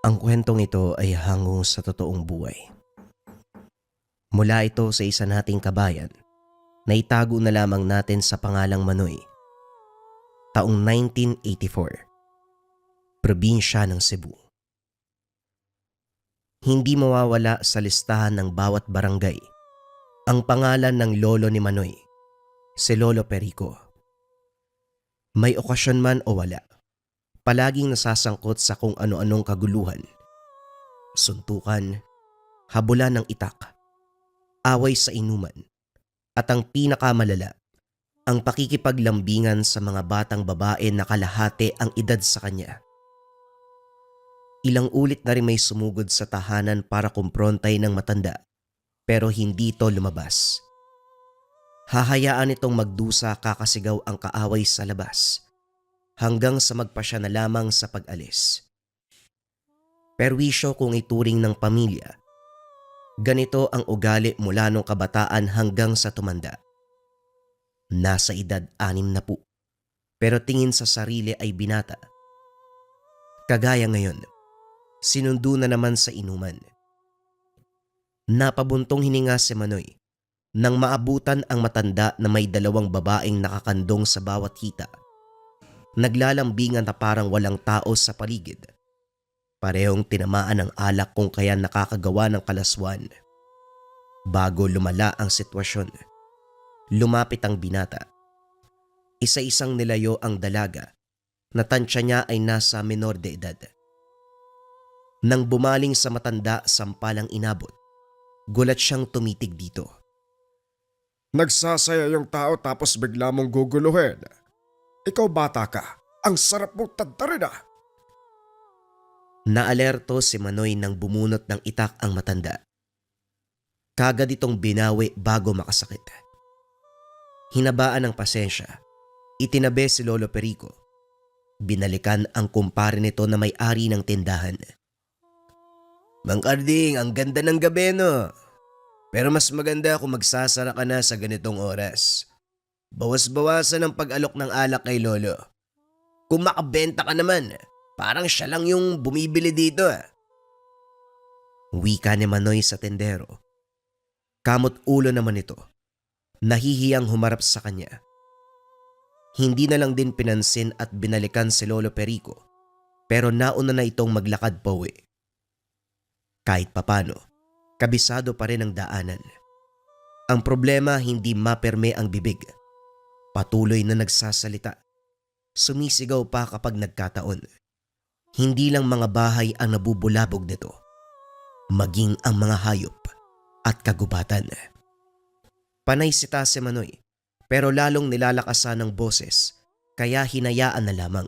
Ang kwentong ito ay hango sa totoong buhay. Mula ito sa isa nating kabayan na itago na lamang natin sa pangalang Manoy, taong 1984, probinsya ng Cebu. Hindi mawawala sa listahan ng bawat barangay ang pangalan ng lolo ni Manoy, si Lolo Perico. May okasyon man o wala, palaging nasasangkot sa kung ano-anong kaguluhan, suntukan, habulan ng itak, away sa inuman, at ang pinakamalala, ang pakikipaglambingan sa mga batang babae na kalahati ang edad sa kanya. Ilang ulit na rin may sumugod sa tahanan para kumprontay ng matanda, pero hindi ito lumabas. Hahayaan itong magdusa kakasigaw ang kaaway sa labas, hanggang sa magpasya na lamang sa pag-alis. Perwisyo kung ituring ng pamilya, ganito ang ugali mula nung kabataan hanggang sa tumanda. Nasa edad 60, pero tingin sa sarili ay binata. Kagaya ngayon, sinundo na naman sa inuman. Napabuntong hininga si Manoy nang maabutan ang matanda na may 2 babaeng nakakandong sa bawat hita. Naglalambingan na parang walang tao sa paligid. Parehong tinamaan ng alak kung kaya nakakagawa ng kalaswan. Bago lumala ang sitwasyon, lumapit ang binata. Isa-isang nilayo ang dalaga na tansya niya ay nasa menor de edad. Nang bumaling sa matanda sampalang inabot, gulat siyang tumitig dito. Nagsasaya yung tao tapos bigla mong guguluhin. Ikaw bata ka, ang sarap mong tadtarin ah. Naalerto si Manoy nang bumunot ng itak ang matanda. Kagad itong binawi bago makasakit. Hinabaan ng pasensya, itinabi si Lolo Perico. Binalikan ang kumpare nito na may-ari ng tindahan. Mang Karding, ang ganda ng gabi no? Pero mas maganda kung magsasara ka na sa ganitong oras. Bawas-bawasan ang pag-alok ng alak kay Lolo. Kung makabenta ka naman, parang siya lang yung bumibili dito ah. Wika ni Manoy sa tendero. Kamot ulo naman ito. Nahihiyang humarap sa kanya. Hindi na lang din pinansin at binalikan si Lolo Perico, pero nauna na itong maglakad pauwi. Kahit papano, kabisado pa rin ang daanan. Ang problema, hindi maperme ang bibig. Patuloy na nagsasalita. Sumisigaw pa kapag nagkataon. Hindi lang mga bahay ang nabubulabog nito, maging ang mga hayop at kagubatan. Panay sita si Manoy, pero lalong nilalakasan ng boses, kaya hinayaan na lamang.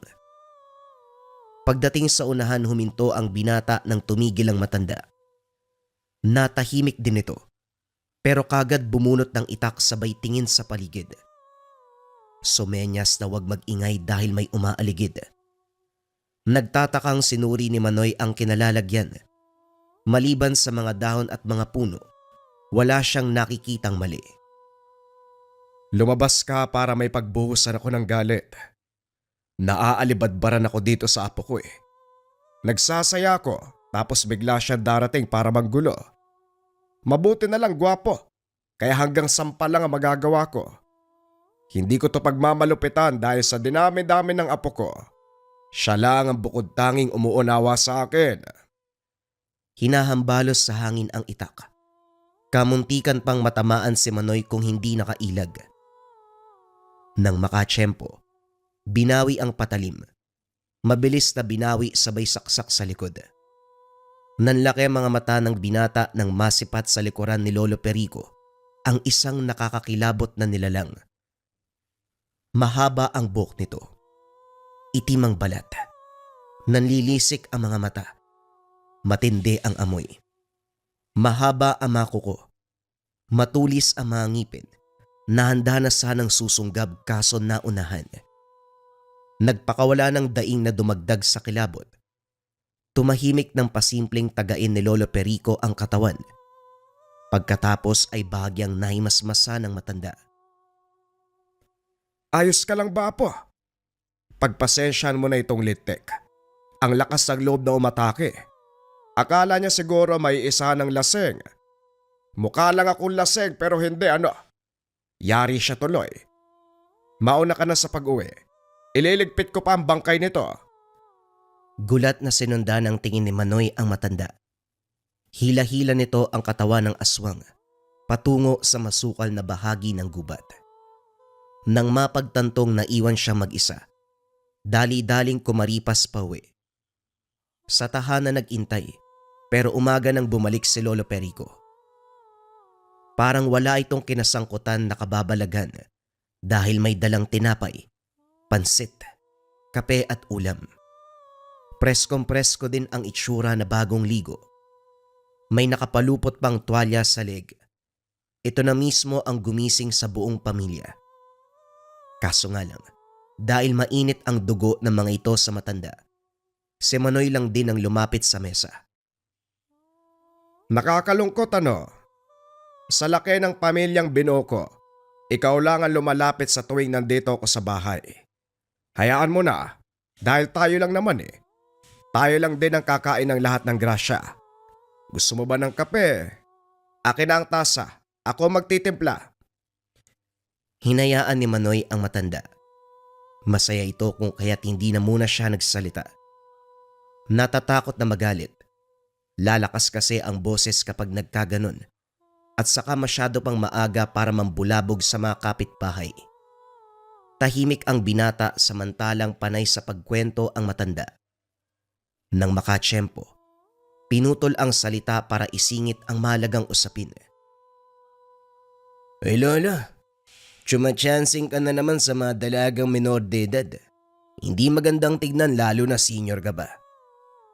Pagdating sa unahan, huminto ang binata nang tumigil ang matanda. Natahimik din ito, pero kagad bumunot ng itak sabay tingin sa paligid. Sumenyas na wag mag-ingay dahil may umaaligid. Nagtatakang sinuri ni Manoy ang kinalalagyan. Maliban sa mga dahon at mga puno, wala siyang nakikitang mali. Lumabas ka para may pagbuhusan ako ng galit. Naaalibadbaran ako dito sa apo ko eh. Nagsasaya ko tapos bigla siya darating para manggulo. Mabuti na lang gwapo, kaya hanggang sampal lang ang magagawa ko. Hindi ko to pagmamalupitan dahil sa dinami-dami ng apo ko. Siya lang ang bukod tanging umuunawa sa akin. Hinahambalos sa hangin ang itak. Kamuntikan pang matamaan si Manoy kung hindi nakailag. Nang makatsyempo, binawi ang patalim. Mabilis na binawi sabay saksak sa likod. Nanlaki ang mga mata ng binata nang masipat sa likuran ni Lolo Perico ang isang nakakakilabot na nilalang. Mahaba ang buhok nito. Itim ang balat. Nanlilisik ang mga mata. Matindi ang amoy. Mahaba ang mga kuko. Matulis ang mga ngipin. Nahanda na sanang susunggab kaso naunahan. Nagpakawala ng daing na dumagdag sa kilabot. Tumahimik ng pasimpleng tagain ni Lolo Perico ang katawan. Pagkatapos ay bahagyang nahimasmasa ng matanda. Ayos ka lang ba po? Pagpasensyahan mo na itong litek. Ang lakas ng loob na umatake. Akala niya siguro may isa ng lasing. Mukha lang akong lasing pero hindi ano. Yari siya tuloy. Mauna ka na sa pag-uwi. Ililigpit ko pa ang bangkay nito. Gulat na sinundan ng tingin ni Manoy ang matanda. Hila-hila nito ang katawan ng aswang patungo sa masukal na bahagi ng gubat. Nang mapagtantong naiwan siya mag-isa, dali-daling kumaripas pa uwi. Sa tahanan nag-intay pero umaga nang bumalik si Lolo Perico. Parang wala itong kinasangkutan na kababalagan dahil may dalang tinapay, pansit, kape at ulam. Preskong-presko din ang itsura na bagong ligo. May nakapalupot pang tuwalya sa leg. Ito na mismo ang gumising sa buong pamilya. Kaso nga lang, dahil mainit ang dugo ng mga ito sa matanda, si Manoy lang din ang lumapit sa mesa. Nakakalungkot ano? Sa laki ng pamilyang binuo ko, ikaw lang ang lumalapit sa tuwing nandito ako sa bahay. Hayaan mo na, dahil tayo lang naman eh. Tayo lang din ang kakain ng lahat ng grasya. Gusto mo ba ng kape? Akin na ang tasa. Ako magtitimpla. Hinayaan ni Manoy ang matanda. Masaya ito kung kaya't hindi na muna siya nagsalita. Natatakot na magalit. Lalakas kasi ang boses kapag nagkaganon. At saka masyado pang maaga para mambulabog sa mga kapitbahay. Tahimik ang binata samantalang panay sa pagkwento ang matanda. Nang makatsyempo, pinutol ang salita para isingit ang mahalagang usapin. Ay lola, tsumatsansing ka na naman sa mga dalagang minor de edad. Hindi magandang tignan lalo na senior ka ba.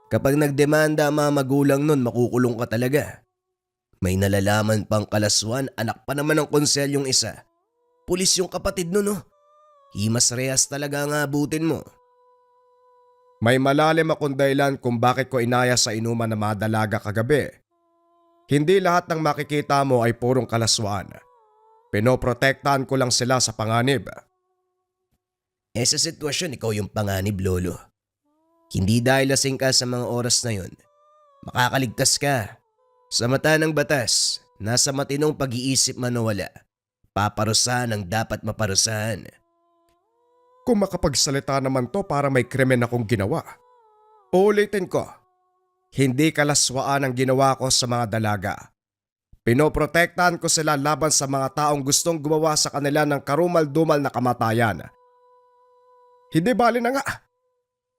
Kapag nagdemanda ang mga magulang nun, makukulong ka talaga. May nalalaman pang kalaswan, anak pa naman ng konsel yung isa. Pulis yung kapatid nun oh. Himas rehas talaga ang abutin mo. May malalim akong dahilan kung bakit ko inaya sa inuman na mga dalaga kagabi. Hindi lahat ng makikita mo ay purong kalaswaan. Pinoprotektahan ko lang sila sa panganib. Sa sitwasyon, ikaw yung panganib, lolo. Hindi dahil lasing ka sa mga oras na yun. Makakaligtas ka. Sa mata ng batas, nasa matinong pag-iisip man o wala, paparusahan ang dapat maparusahan. Kung makapagsalita naman to para may krimen akong ginawa. Uulitin ko, hindi kalaswaan ang ginawa ko sa mga dalaga. Pinoprotektahan ko sila laban sa mga taong gustong gumawa sa kanila ng karumal-dumal na kamatayan. Hindi bali na nga.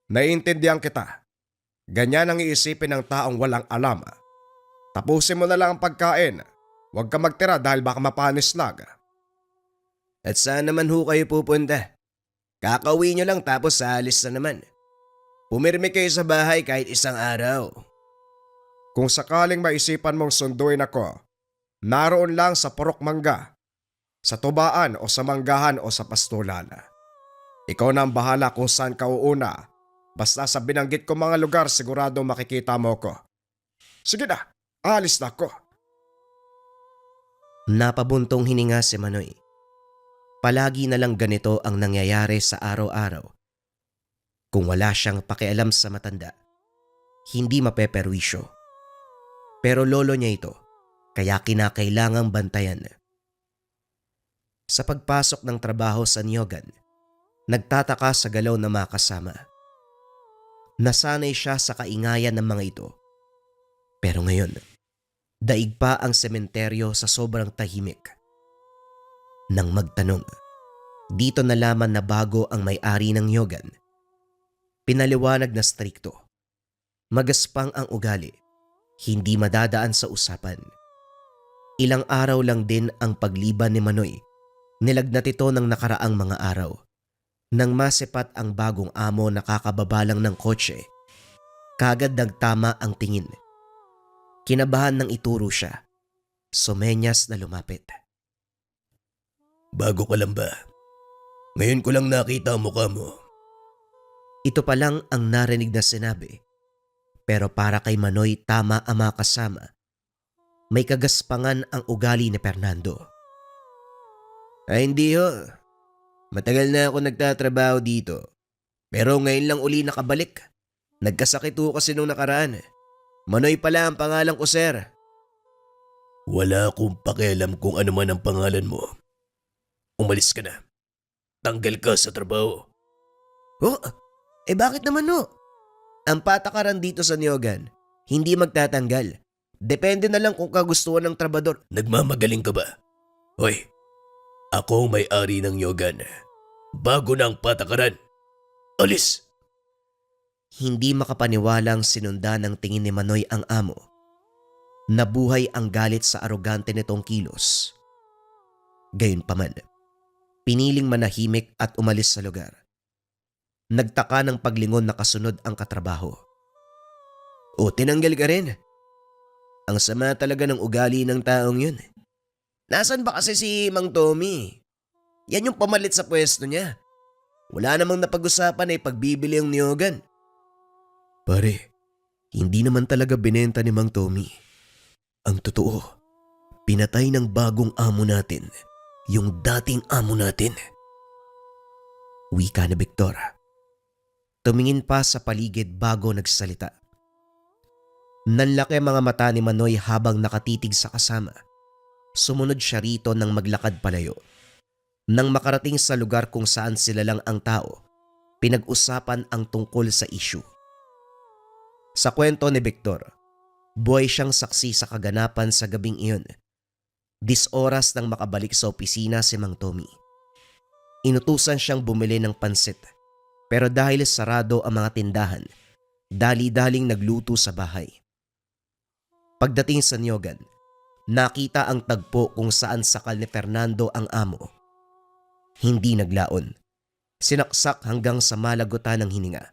Naiintindihan kita. Ganyan ang iisipin ng taong walang alam. Tapusin mo na lang ang pagkain. Huwag ka magtira dahil baka mapanis lang. At saan naman ho kayo pupunta? Kakauwi nyo lang tapos aalis na naman. Pumirmi kayo sa bahay kahit isang araw. Kung sakaling maisipan mong sunduin ako, naroon lang sa Purok Mangga, sa Tubaan o sa Manggahan o sa Pastulan. Ikaw na ang bahala kung saan ka uuna. Basta sa binanggit ko mga lugar siguradong makikita mo ko. Sige na, alis na ako. Napabuntong hininga si Manoy. Palagi na lang ganito ang nangyayari sa araw-araw. Kung wala siyang pakialam sa matanda, hindi mapeperwisyo. Pero lolo niya ito, kaya kinakailangang bantayan. Sa pagpasok ng trabaho sa Nyogan, nagtataka sa galaw na mga kasama. Nasanay siya sa kaingayan ng mga ito. Pero ngayon, daig pa ang sementeryo sa sobrang tahimik. Nang magtanong, dito nalaman na bago ang may-ari ng Nyogan. Pinaliwanag na strikto. Magaspang ang ugali, hindi madadaan sa usapan. Ilang araw lang din ang pagliban ni Manoy. Nilagnat ito ng nakaraang mga araw. Nang masipat ang bagong amo na kakababa lang ng kotse, kagad nagtama ang tingin. Kinabahan nang ituro siya. Sumenyas na lumapit. Bago ka lang ba? Ngayon ko lang nakita ang mukha mo. Ito pa lang ang narinig na sinabi. Pero para kay Manoy tama ang mga kasama. May kagaspangan ang ugali ni Fernando. Ay hindi ho. Matagal na ako nagtatrabaho dito. Pero ngayon lang uli nakabalik. Nagkasakit ho kasi nung nakaraan. Manoy pala ang pangalan ko, sir. Wala akong pakialam kung ano man ang pangalan mo. Umalis ka na. Tanggal ka sa trabaho. Oh, bakit naman no? Ang patakaran dito sa Nyogan, hindi magtatanggal. Depende na lang kung kagustuhan ng trabador. Nagmamagaling ka ba? Hoy, ako ang may-ari ng Yogan. Bago na ang patakaran. Alis! Hindi makapaniwalang sinundan ng tingin ni Manoy ang amo. Nabuhay ang galit sa arogante nitong kilos. Gayunpaman, piniling manahimik at umalis sa lugar. Nagtaka ng paglingon na kasunod ang katrabaho. O tinanggal ka rin. Ang sama talaga ng ugali ng taong yun. Nasaan ba kasi si Mang Tommy? Yan yung pamalit sa pwesto niya. Wala namang napag-usapan ay pagbibili ang niyogan. Pare, hindi naman talaga binenta ni Mang Tommy. Ang totoo, pinatay ng bagong amo natin, yung dating amo natin. Wika na Victor. Tumingin pa sa paligid bago nagsalita. Nanlaki mga mata ni Manoy habang nakatitig sa kasama. Sumunod siya rito nang maglakad palayo. Nang makarating sa lugar kung saan sila lang ang tao, pinag-usapan ang tungkol sa issue. Sa kwento ni Victor, buhay siyang saksi sa kaganapan sa gabing iyon. 10 oras nang makabalik sa opisina si Mang Tommy. Inutusan siyang bumili ng pansit. Pero dahil sarado ang mga tindahan, dali-daling nagluto sa bahay. Pagdating sa Nyogan, nakita ang tagpo kung saan sakal ni Fernando ang amo. Hindi naglaon. Sinaksak hanggang sa malagutan ng hininga.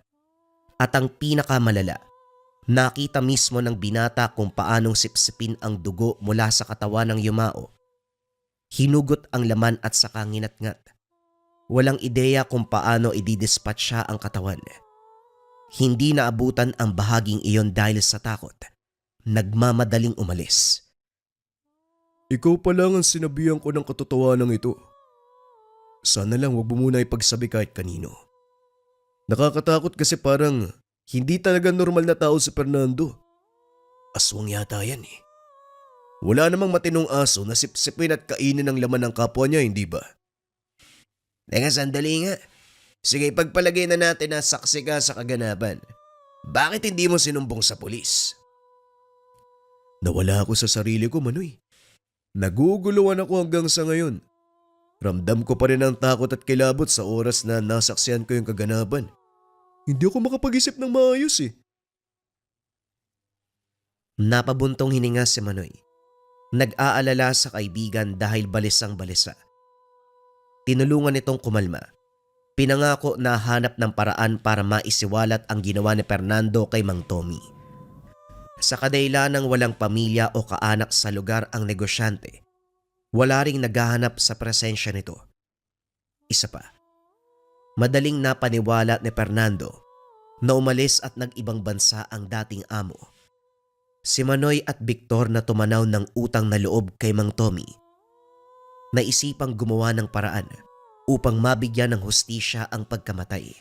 At ang pinakamalala, nakita mismo ng binata kung paanong sipsipin ang dugo mula sa katawan ng yumao. Hinugot ang laman at saka nginat-ngat. Walang ideya kung paano ididispatcha ang katawan. Hindi naabutan ang bahaging iyon dahil sa takot. Nagmamadaling umalis. Ikaw pa lang ang sinabihan ko ng katotohanan ito. Sana lang wag mo muna ipagsabi kahit kanino. Nakakatakot kasi parang hindi talaga normal na tao si Fernando. Aswang yata yan eh. Wala namang matinong aso na sipsipin at kainin ang laman ng kapwa niya, hindi ba? Teka, sandali nga. Sige, pagpalagay na natin na saksi ka sa kaganapan. Bakit hindi mo sinumbong sa pulis? Nawala ako sa sarili ko, Manoy. Naguguluhan ako hanggang sa ngayon. Ramdam ko pa rin ang takot at kilabot sa oras na nasaksihan ko yung kaganapan. Hindi ako makapag-isip ng maayos eh. Napabuntong hininga si Manoy. Nag-aalala sa kaibigan dahil balisang balisa. Tinulungan nitong kumalma. Pinangako na hanap ng paraan para maisiwalat ang ginawa ni Fernando kay Mang Tommy. Sa kadailanang walang pamilya o kaanak sa lugar ang negosyante, wala ring naghahanap sa presensya nito. Isa pa, madaling napaniwala ni Fernando na umalis at nag-ibang bansa ang dating amo. Si Manoy at Victor na tumanaw ng utang na loob kay Mang Tommy, naisipang gumawa ng paraan upang mabigyan ng hustisya ang pagkamatay.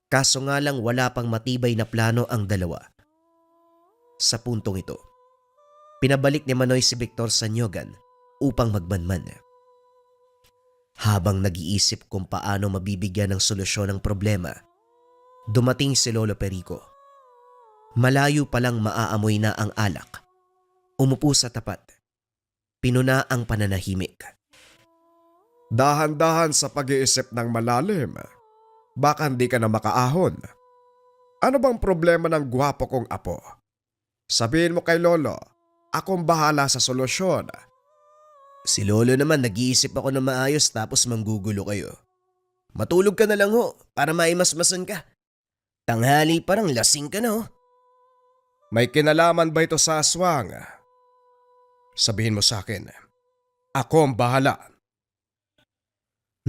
Kaso nga lang wala pang matibay na plano ang dalawa. Sa puntong ito, pinabalik ni Manoy si Victor sa Nyogan upang magmanman. Habang nag-iisip kung paano mabibigyan ng solusyon ang problema, dumating si Lolo Perico. Malayo palang maaamoy na ang alak. Umupo sa tapat. Pinuna ang pananahimik. Dahan-dahan sa pag-iisip ng malalim. Baka hindi ka na makaahon. Ano bang problema ng gwapo kong apo? Sabihin mo kay Lolo, akong bahala sa solusyon. Si Lolo naman nag-iisip ako ng maayos tapos manggugulo kayo. Matulog ka na lang ho para maimasmasan ka. Tanghali parang lasing ka na ho. May kinalaman ba ito sa aswang? Sabihin mo sa akin, ako ang bahala.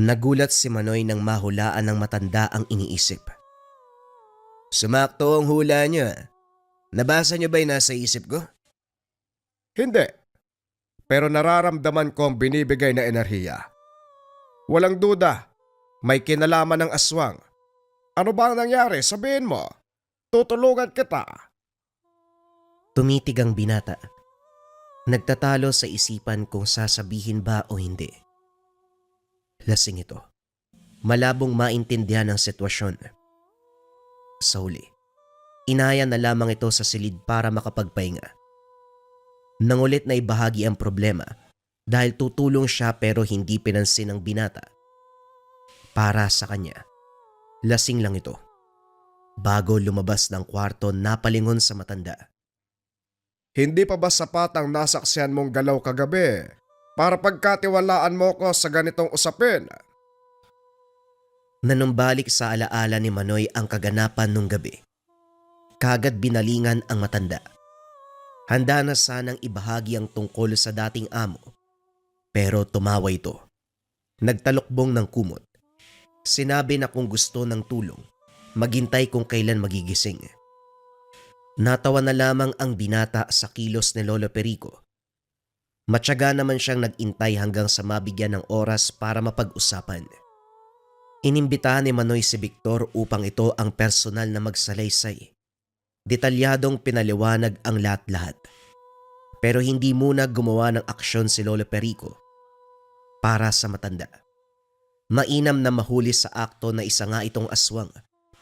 Nagulat si Manoy nang mahulaan ng matanda ang iniisip. Sumakto ang hula niyo. Nabasa niyo ba yung nasa isip ko? Hindi. Pero nararamdaman ko ang binibigay na enerhiya. Walang duda, may kinalaman ng aswang. Ano ba ang nangyari? Sabihin mo. Tutulungan kita. Tumitig ang binata. Nagtatalo sa isipan kung sasabihin ba o hindi. Lasing ito. Malabong maintindihan ang sitwasyon. Sa huli, inaya na lamang ito sa silid para makapagpahinga. Nangulit na ibahagi ang problema dahil tutulong siya pero hindi pinansin ng binata. Para sa kanya, lasing lang ito. Bago lumabas ng kwarto, napalingon sa matanda. Hindi pa ba sapat ang nasaksihan mong galaw kagabi para pagkatiwalaan mo ko sa ganitong usapin? Nanumbalik sa alaala ni Manoy ang kaganapan nung gabi. Kagad binalingan ang matanda. Handa na sanang ibahagi ang tungkol sa dating amo. Pero tumawa ito. Nagtalokbong ng kumot. Sinabi na kung gusto ng tulong, maghintay kung kailan magigising. Natawa na lamang ang binata sa kilos ni Lolo Perico. Matyaga naman siyang nagintay hanggang sa mabigyan ng oras para mapag-usapan. Inimbitahan ni Manoy si Victor upang ito ang personal na magsalaysay. Detalyadong pinaliwanag ang lahat-lahat. Pero hindi muna gumawa ng aksyon si Lolo Perico para sa matanda. Mainam na mahuli sa akto na isa nga itong aswang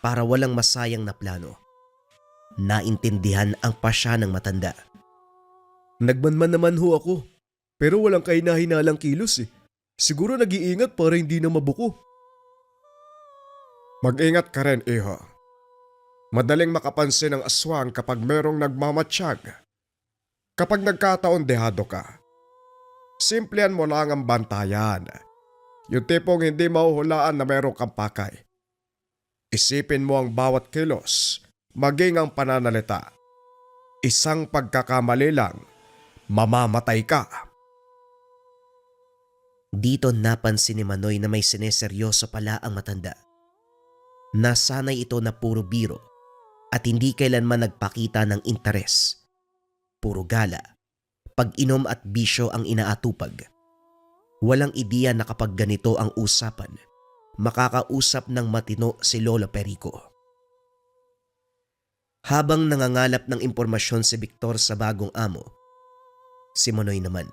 para walang masayang na plano. Naintindihan ang pasya ng matanda. Nagmanman naman ho ako, pero walang kahina-hinalang kilos eh. Siguro nag-iingat para hindi na mabuko. Mag-ingat ka rin, iho. Madaling makapansin ang aswang kapag merong nagmamatsyag. Kapag nagkataon dehado ka, simplihan mo lang ang bantayan. Yung tipong hindi mahuhulaan na merong kang pakay. Isipin mo ang bawat kilos, maging ang pananalita. Isang pagkakamali lang, mamamatay ka. Dito napansin ni Manoy na may sineseryoso pala ang matanda. Nasanay ito na puro biro at hindi kailanman nagpakita ng interes. Puro gala, pag-inom at bisyo ang inaatupag. Walang ideya na kapag ganito ang usapan, makakausap ng matino si Lolo Perico. Habang nangangalap ng impormasyon si Victor sa bagong amo, si Manoy naman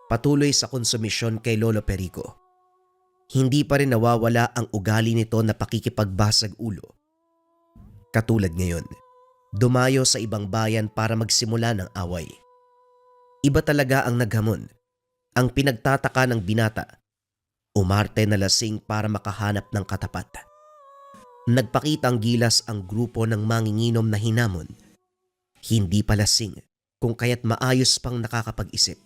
patuloy sa konsumisyon kay Lolo Perico. Hindi pa rin nawawala ang ugali nito na pakikipagbasag ulo. Katulad ngayon, dumayo sa ibang bayan para magsimula ng away. Iba talaga ang naghamon. Ang pinagtataka ng binata, umarte na lasing para makahanap ng katapat. Nagpakitang gilas ang grupo ng manginginom na hinamon. Hindi pa lasing kung kaya't maayos pang nakakapag-isip.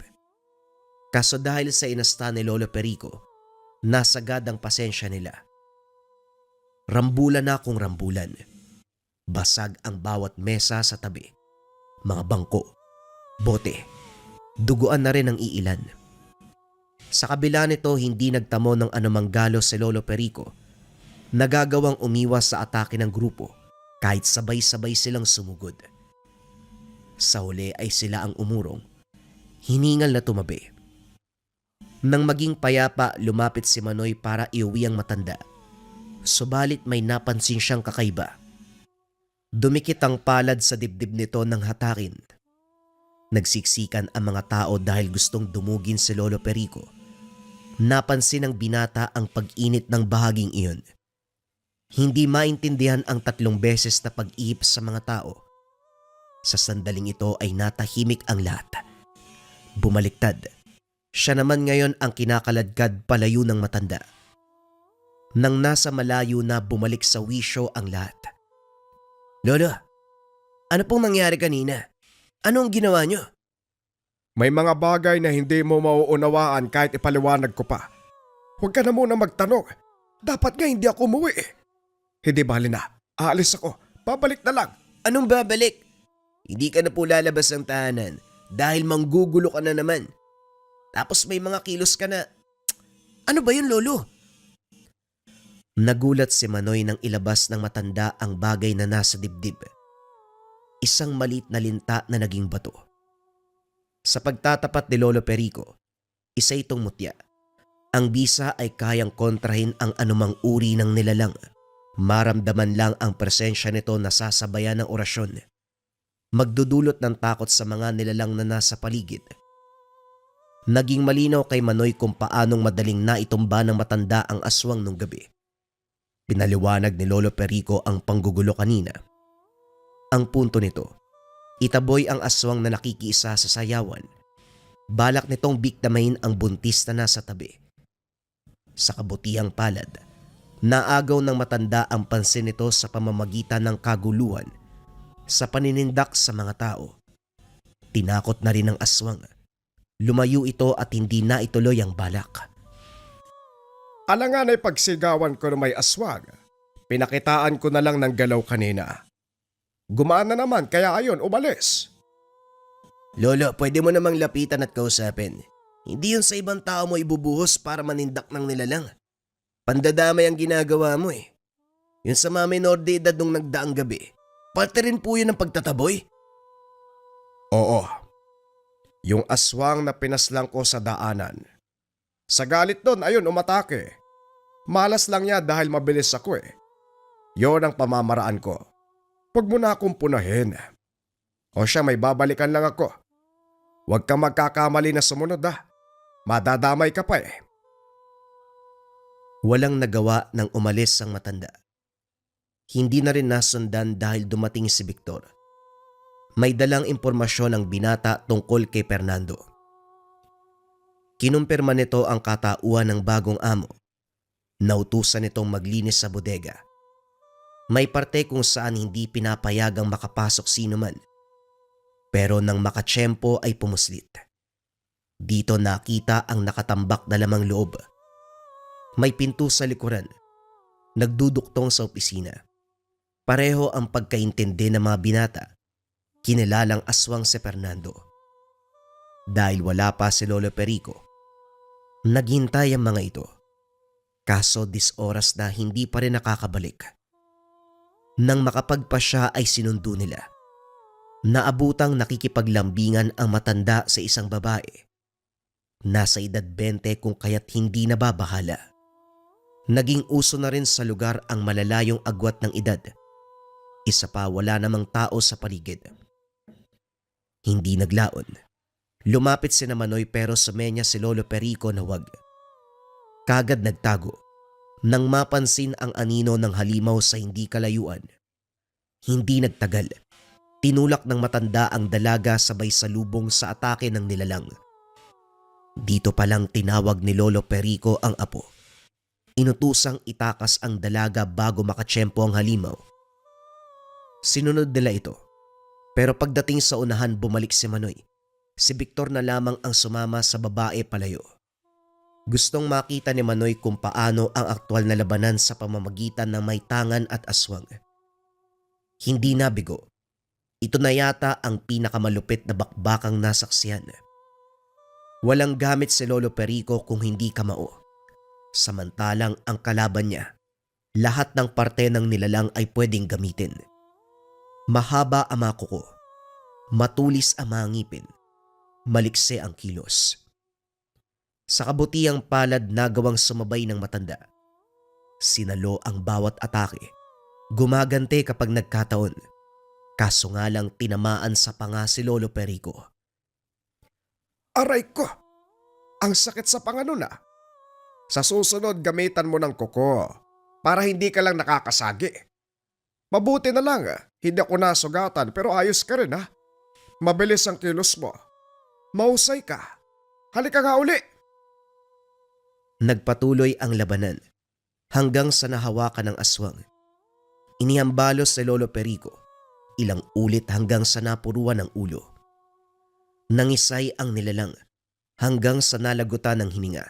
Kaso dahil sa inasta ni Lolo Perico, nasagad ang pasensya nila. Rambulan na kung rambulan. Basag ang bawat mesa sa tabi. Mga bangko, bote, duguan na rin ang iilan. Sa kabila nito, hindi nagtamo ng anumang galos si Lolo Perico. Nagagawang umiwas sa atake ng grupo kahit sabay-sabay silang sumugod. Sa huli ay sila ang umurong. Hiningal na tumabi. Nang maging payapa, lumapit si Manoy para iuwi ang matanda. Subalit may napansin siyang kakaiba. Dumikit ang palad sa dibdib nito ng hatakin. Nagsiksikan ang mga tao dahil gustong dumugin si Lolo Perico. Napansin ng binata ang pag-init ng bahaging iyon. Hindi maintindihan ang 3 beses na pag-ihip sa mga tao. Sa sandaling ito ay natahimik ang lahat. Bumaliktad. Siya naman ngayon ang kinakaladkad palayo ng matanda. Nang nasa malayo na, bumalik sa wisyo ang lahat. Lolo, ano pong nangyari kanina? Anong ginawa niyo? May mga bagay na hindi mo mauunawaan kahit ipaliwanag ko pa. Huwag ka na muna magtanong. Dapat nga hindi ako umuwi eh. Hindi bali na. Aalis ako. Babalik na lang. Anong babalik? Hindi ka na po lalabas ng tahanan dahil manggugulo ka na naman. Tapos may mga kilos ka na. Ano ba yun, Lolo? Nagulat si Manoy nang ilabas ng matanda ang bagay na nasa dibdib. Isang maliit na linta na naging bato. Sa pagtatapat ni Lolo Perico, isa itong mutya. Ang bisa ay kayang kontrahin ang anumang uri ng nilalang. Maramdaman lang ang presensya nito na sasabayan ng orasyon. magdudulot ng takot sa mga nilalang na nasa paligid. Naging malinaw kay Manoy kung paanong madaling naitumba ng matanda ang aswang nung gabi. Pinaliwanag ni Lolo Perico ang panggugulo kanina. Ang punto nito, itaboy ang aswang na nakikiisa sa sayawan. Balak nitong biktimahin ang buntis na nasa tabi. Sa kabutihang palad, naagaw ng matanda ang pansin nito sa pamamagitan ng kaguluhan sa paninindak sa mga tao. Tinakot na rin ng aswang. Lumayo ito at hindi na ituloy ang balak. Alangan ay pagsigawan ko na may aswang. Pinakitaan ko na lang ng galaw kanina. Gumaan na naman kaya ayon umalis. Lolo, pwede mo namang lapitan at kausapin. Hindi yun sa ibang tao mo ibubuhos para manindak ng nilalang. Pandadamay ang ginagawa mo eh. Yun sa mga minor de edad nung nagdaang gabi, parte rin po yun ng pagtataboy. Oo. Yung aswang na pinaslang ko sa daanan. Sa galit doon, ayun, umatake. Malas lang niya dahil mabilis ako eh. Yon ang pamamaraan ko. Huwag mo na akong punahin. O siya, may babalikan lang ako. Huwag kang magkakamali na sumunod ah. Madadamay ka pa eh. Walang nagawa nang umalis ang matanda. Hindi na rin nasundan dahil dumating si Victor. May dalang impormasyon ang binata tungkol kay Fernando. Kinumpirma nito ang katauhan ng bagong amo. Nautusan nitong maglinis sa bodega. May parte kung saan hindi pinapayagang makapasok sino man. Pero nang makatsyempo ay pumuslit. Dito nakita ang nakatambak na lamang loob. May pinto sa likuran. Nagduduktong sa opisina. Pareho ang pagkaintindi ng mga binata. Kinilalang aswang si Fernando. Dahil wala pa si Lolo Perico, naghintay ang mga ito. Kaso 10 oras na hindi pa rin nakakabalik. Nang makapagpa siya ay sinundo nila. Naabutang nakikipaglambingan ang matanda sa isang babae. Nasa edad 20 kung kaya't hindi nababahala. Naging uso na rin sa lugar ang malalayong agwat ng edad. Isa pa, wala namang tao sa paligid. Hindi naglaon. Lumapit si Manoy pero sumenya si Lolo Perico na wag. Kagad nagtago nang mapansin ang anino ng halimaw sa hindi kalayuan. Hindi nagtagal. Tinulak ng matanda ang dalaga sabay salubong sa atake ng nilalang. Dito palang tinawag ni Lolo Perico ang apo. Inutusang itakas ang dalaga bago makatsyempo ang halimaw. Sinunod nila ito. Pero pagdating sa unahan bumalik si Manoy. Si Victor na lamang ang sumama sa babae palayo. Gustong makita ni Manoy kung paano ang aktwal na labanan sa pamamagitan ng may tangan at aswang. Hindi nabigo. Ito na yata ang pinakamalupit na bakbakang nasaksihan. Walang gamit si Lolo Perico kung hindi kamao. Samantalang ang kalaban niya, lahat ng parte ng nilalang ay pwedeng gamitin. Mahaba ang mga kuko, matulis ang mga ngipin, malikse ang kilos. Sa kabutihang palad nagawang sumabay ng matanda. Sinalo ang bawat atake, gumagante kapag nagkataon. Kaso nga lang tinamaan sa panga si Lolo Perico. Aray ko! Ang sakit sa panga nun ah. Sa susunod gamitan mo ng kuko para hindi ka lang nakakasagi. Mabuti na lang hindi ako nasugatan pero ayos ka rin ah. Mabilis ang kilos mo. Mahusay ka. Halika nga uli. Nagpatuloy ang labanan hanggang sa nahawakan ng aswang. Inihambalos si Lolo Perico ilang ulit hanggang sa napuruan ng ulo. Nangisay ang nilalang hanggang sa nalagutan ng hininga.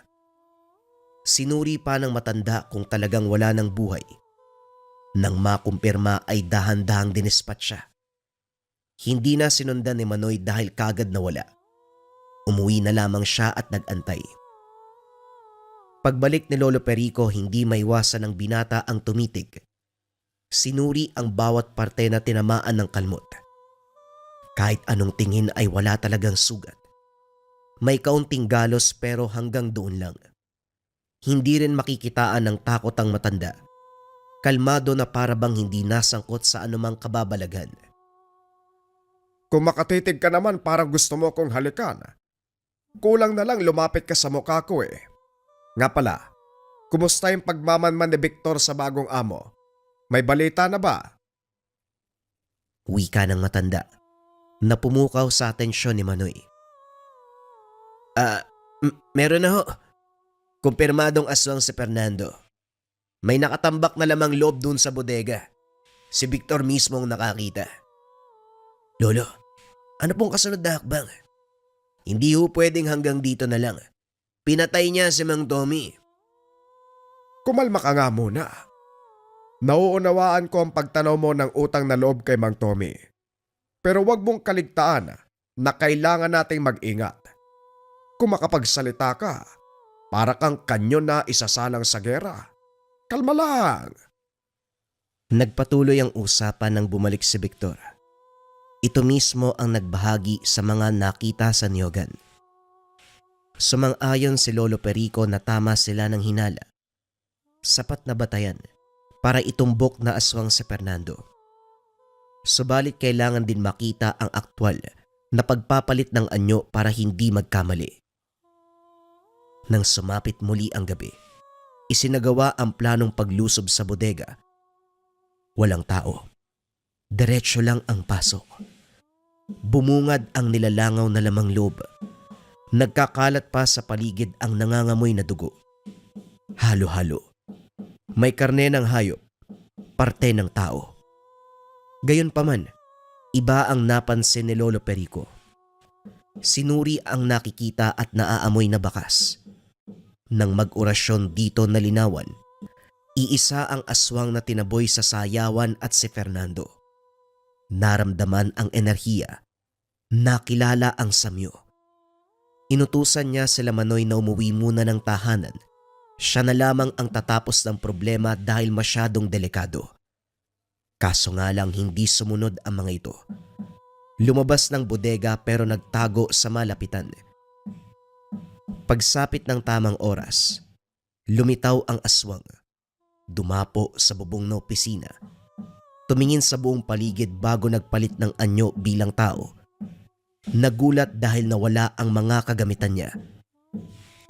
Sinuri pa ng matanda kung talagang wala ng buhay. Nang makumpirma ay dahan-dahang dinispat siya. Hindi na sinundan ni Manoy dahil kagad nawala. Umuwi na lamang siya at nagantay. Pagbalik ni Lolo Perico hindi maiwasan ng binata ang tumitig. Sinuri ang bawat parte na tinamaan ng kalmot. Kahit anong tingin ay wala talagang sugat. May kaunting galos pero hanggang doon lang. Hindi rin makikitaan ng takot ang matanda. Kalmado na para bang hindi nasangkot sa anumang kababalaghan. Kung makatitig ka naman parang gusto mo kong halikan. Kulang na lang lumapit ka sa mukha ko eh. Nga pala, kumusta yung pagmamanman ni Victor sa bagong amo? May balita na ba? Wika ng matanda na pumukaw sa atensyon ni Manoy. Meron na ho. Kumpirmadong aswang si Fernando. May nakatambak na lamang loob dun sa bodega. Si Victor mismo ang nakakita. Lolo, ano pong kasunod na hakbang? Hindi ho pwedeng hanggang dito na lang. Pinatay niya si Mang Tommy. Kumalma ka nga muna. Nauunawaan ko ang pagtanaw mo ng utang na loob kay Mang Tommy. Pero wag mong kaligtaan na kailangan nating mag-ingat. Kung makapagsalita ka, para kang kanyon na isasalang sa gera. Kalma lang. Nagpatuloy ang usapan nang bumalik si Victor. Ito mismo ang nagbahagi sa mga nakita sa niyogan. Sumang-ayon si Lolo Perico na tama sila ng hinala. Sapat na batayan para itumbok na aswang si Fernando. Subalit kailangan din makita ang aktwal na pagpapalit ng anyo para hindi magkamali. Nang sumapit muli ang gabi, isinagawa ang planong paglusob sa bodega. Walang tao. Diretso lang ang pasok. Bumungad ang nilalangaw na lamang loob. Nagkakalat pa sa paligid ang nangangamoy na dugo. Halo-halo. May karne ng hayop, parte ng tao. Gayunpaman, iba ang napansin ni Lolo Perico. Sinuri ang nakikita at naaamoy na bakas. Nang mag-orasyon dito na linawan, iisa ang aswang na tinaboy sa sayawan at si Fernando. Naramdaman ang enerhiya. Nakilala ang samyo. Inutusan niya sila Manoy na umuwi muna ng tahanan. Siya na lamang ang tatapos ng problema dahil masyadong delikado. Kaso nga lang hindi sumunod ang mga ito. Lumabas ng bodega pero nagtago sa malapitan. Pagsapit ng tamang oras, lumitaw ang aswang. Dumapo sa bubong na opisina. Tumingin sa buong paligid bago nagpalit ng anyo bilang tao. Nagulat dahil nawala ang mga kagamitan niya.